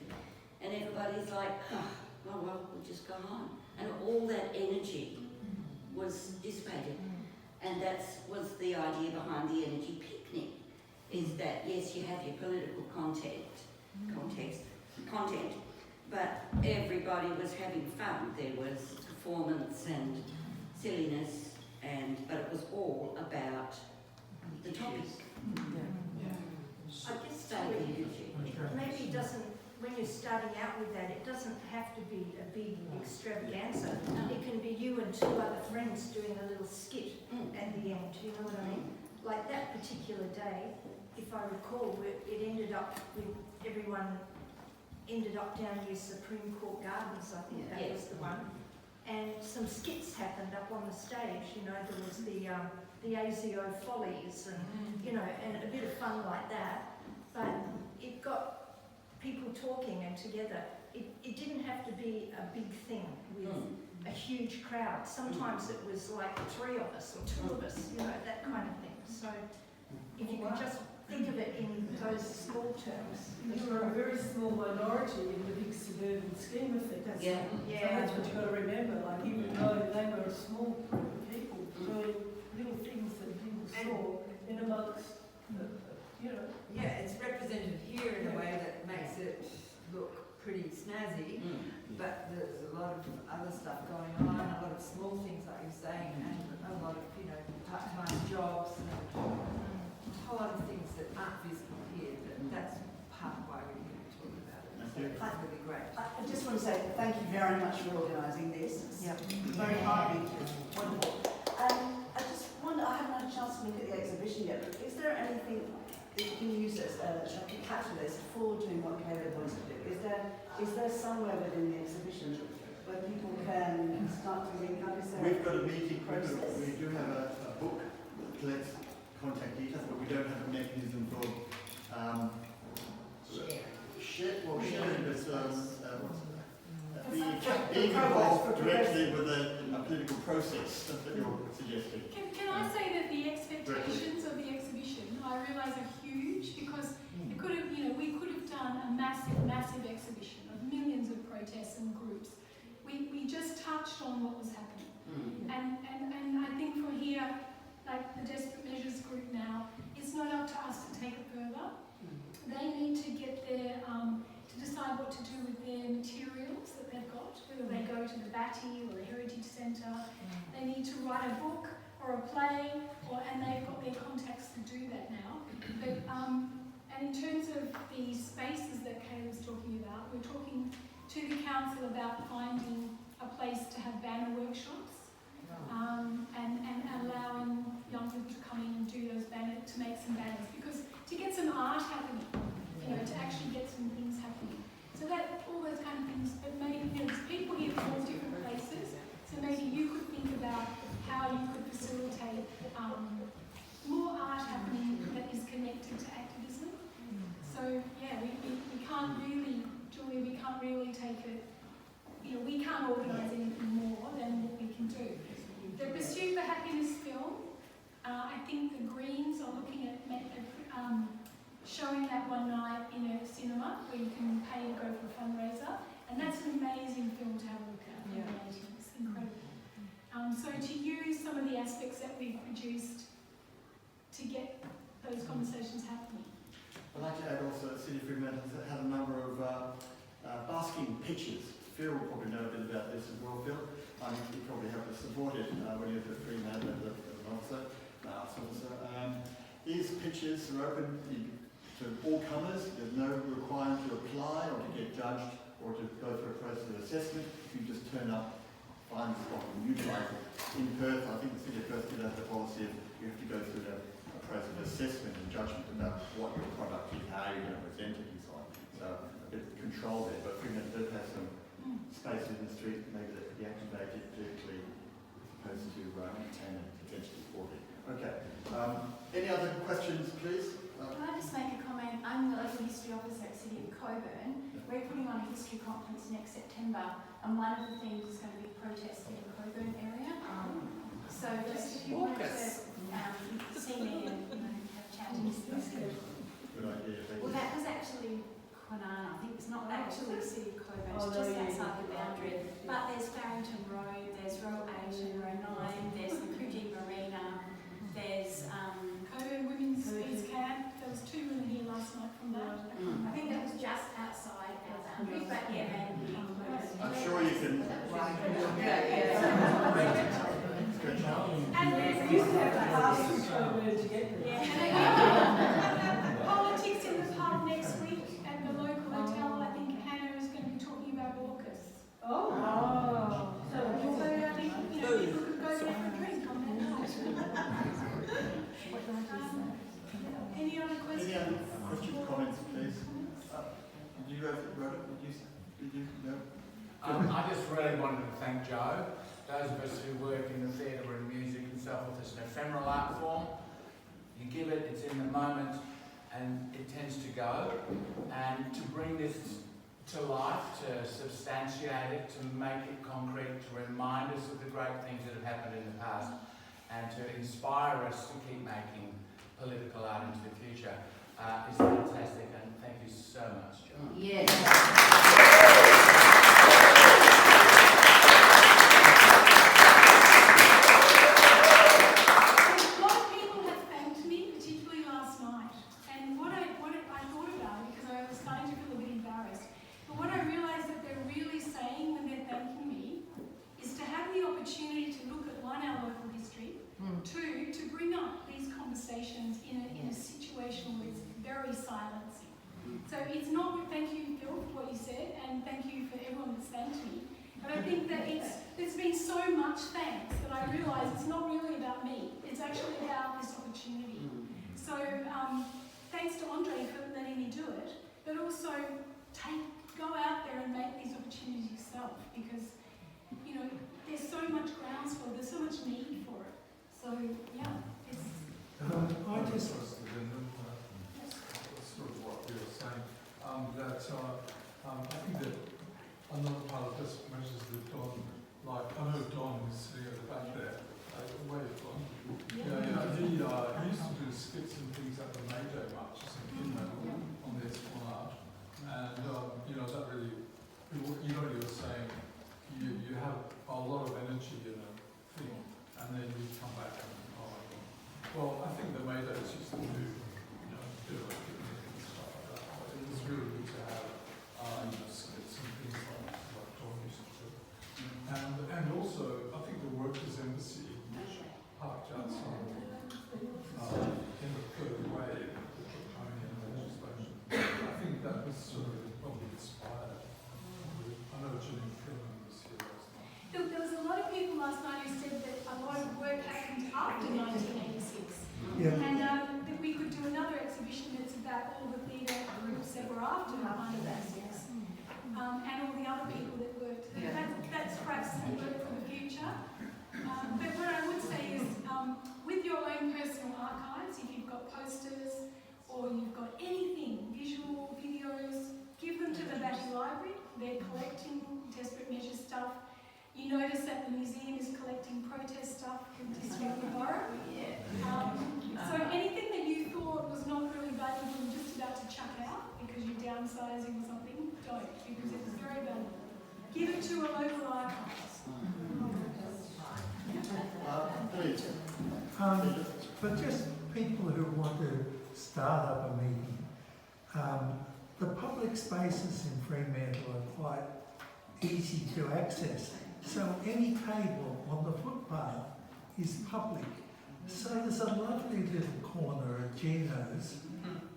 and everybody's like, oh, well, we'll just go home. And all that energy was dissipated. And that was the idea behind the energy picnic, is that yes, you have your political content, but everybody was having fun. There was performance and silliness, but it was all about the topic. I guess Stable energy. maybe doesn't, when you're starting out with that, it doesn't have to be a big extravaganza. It can be you and two other friends doing a little skit at the end, you know what I mean? Like that particular day, if I recall, it ended up with everyone ended up down near Supreme Court Gardens, I think that was the one. And some skits happened up on the stage, you know, there was the ASIO Follies and, you know, and a bit of fun like that. But it got people talking and together. It didn't have to be a big thing with a huge crowd. Sometimes it was like 3 of us or 2 of us, you know, that kind of thing. So if you could just think of it in those small terms. You were a very small minority in the big suburban scheme of things. So that's what you've got to remember. Like even though they were a small group of people doing little things that people saw in amongst, you know. Yeah, it's represented here in a way that makes it look pretty snazzy, but there's a lot of other stuff going on, a lot of small things like you're saying, and a lot of, you know, part-time jobs and a whole lot of things that aren't visible here, but that's part of why we're here to talk about it. So that would be great. I just want to say thank you very much for organising this. It's very heartening. Wonderful. I just wonder, I haven't had a chance to look at the exhibition yet, but is there anything that you can use as a catalyst for doing what Caleb wants to do? Is there somewhere within the exhibition where people can start to link up? We've got a meeting process. We do have a book that collects contact details, but we don't have a mechanism for sharing this. Being involved directly with a political process that you're suggesting. Can I say that the expectations of the exhibition, I realise, are huge, because it could have, you know, we could have done a massive exhibition of millions of protests and groups. We just touched on what was happening, and I think from here, like the Desperate Measures group now, it's not up to us to take it further. They need to get their to decide what to do with their materials that they've got, whether they go to the Batty or the Heritage Centre. They need to write a book or a play, and they've got their contacts to do that now. But and in terms of the spaces that Kay was talking about, we're talking to the council about finding a place to have banner workshops and allowing young people to come in and do those banners, to make some banners, because to get some art happening, you know, to actually get some things happening. So that, all those kind of things, but maybe, you know, there's people here from all different places, so maybe you could think about how you could facilitate more art happening that is connected to activism. So yeah, we can't really, Julia, we can't really take it, you know, we can't organise anything more than what we can do. The Pursuit for Happiness film, I think the Greens are looking at showing that one night in a cinema where you can pay to go for a fundraiser, and that's an amazing film to have a look at. It's incredible. So to use some of the aspects that we've produced to get those conversations happening. I'd like to add also that City of Fremantle has had a number of basking pitches. Phil will probably know a bit about this as well, Phil. You probably have to support it when you're at Fremantle as an officer, arts officer. These pitches are open to all comers. There's no requirement to apply or to get judged or to go through a process of assessment. You just turn up, find a spot and utilise it. In Perth, I think the City of Perth did have the policy of you have to go through a process of assessment and judgment about what your product is, how you're going to present it and so on. So a bit of control there, but Fremantle does have some spaces in the street maybe that could be activated politically as opposed to maintain and potentially support it. Okay. Any other questions, please? Can I just make a comment? I'm the local history officer at City of Cockburn. We're putting on a history conference next September, and one of the themes is going to be protest in the Cockburn area. So just if you want to see me and have a chat to discuss it. Good idea. Well, that was actually Kwinana. I think it's not actually City of Cockburn. It's just outside the boundary. But there's Farrington Road, there's Row 8 and Row 9, there's the Coogee Marina, there's Cockburn Women's Youth Camp. There was 2 women here last night from that. I think that was just outside our boundary, but yeah, I'm sure you can. And there's used to have to pass through Cockburn to get there. Politics in the pub next week at the local hotel. I think Hannah is going to be talking about AUKUS. Oh. So I think, you know, people could go there for a drink on that night. Any other questions? Any other questions, comments, please? Did you go for Rhoda? Did you? No? I just really wanted to thank Joe. Those of us who work in the theatre and music and so forth, it's an ephemeral art form. You give it, it's in the moment, and it tends to go. And to bring this to life, to substantiate it, to make it concrete, to remind us of the great things that have happened in the past, and to inspire us to keep making political art into the future is fantastic. And thank you so much, Joe. Yes. In a situation where it's very silencing. So it's not, thank you Phil for what you said, and thank you for everyone that's thanked me. But I think that there's been so much thanks that I realise it's not really about me, it's actually about this opportunity. So thanks to Andre for letting me do it, but also go out there and make these opportunities yourself, because you know there's so much groundswell, there's so much need for it. So yeah, it's I just was sort of what you were saying, that I think that another part of this measures that Don, like, I know Don is sitting at the back there, wave Don. He used to do skits and things at the Mayday marches in Fremantle on this one art, and that really, you were saying, you have a lot of energy in a thing, and then you come back and well, I think the Maydays used to do it and stuff like that. But it was really good to have skits and things like John used to do. And also, I think the Workers' Embassy, which parked outside in the third wave, the draconian legislation, I think that was sort of probably inspired. I know Jimmy Freeman was here last night. Look, there was a lot of people last night who said that Yeah. And that we could do another exhibition that's about all the theatre groups that were after Mindassix, and all the other people that worked. That's perhaps some work for the future. But what I would say is, with your own personal archives, if you've got posters or you've got anything, visual, videos, give them to the Batty Library. They're collecting Desperate Measures stuff. You notice that the museum is collecting protest stuff from District and Borough. So anything that you thought was not really valuable and just about to chuck out because you're downsizing or something, don't, because it's very valuable. Give it to a local archive. But just people who want to start up a meeting, the public spaces in Fremantle are quite easy to access. So any table on the footpath is public. So there's a lovely little corner at Gino's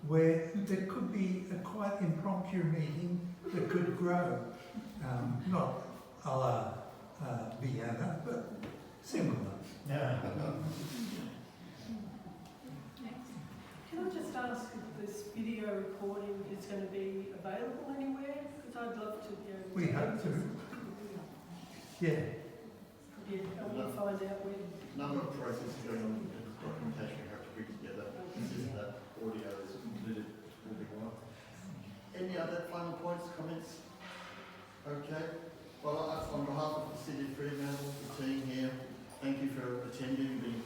where there could be a quite impromptu meeting that could grow. Not a la Vienna, but similar. Yeah. Can I just ask if this video recording is going to be available anywhere? Because I'd love to be able to. We hope to. Yeah. Yeah, I want to find out when. Number of processes going on, documentation we have to bring together. This is that audio is included, will be one. Any other final points, comments? Okay. Well, on behalf of the City of Fremantle, the team here, thank you for attending, being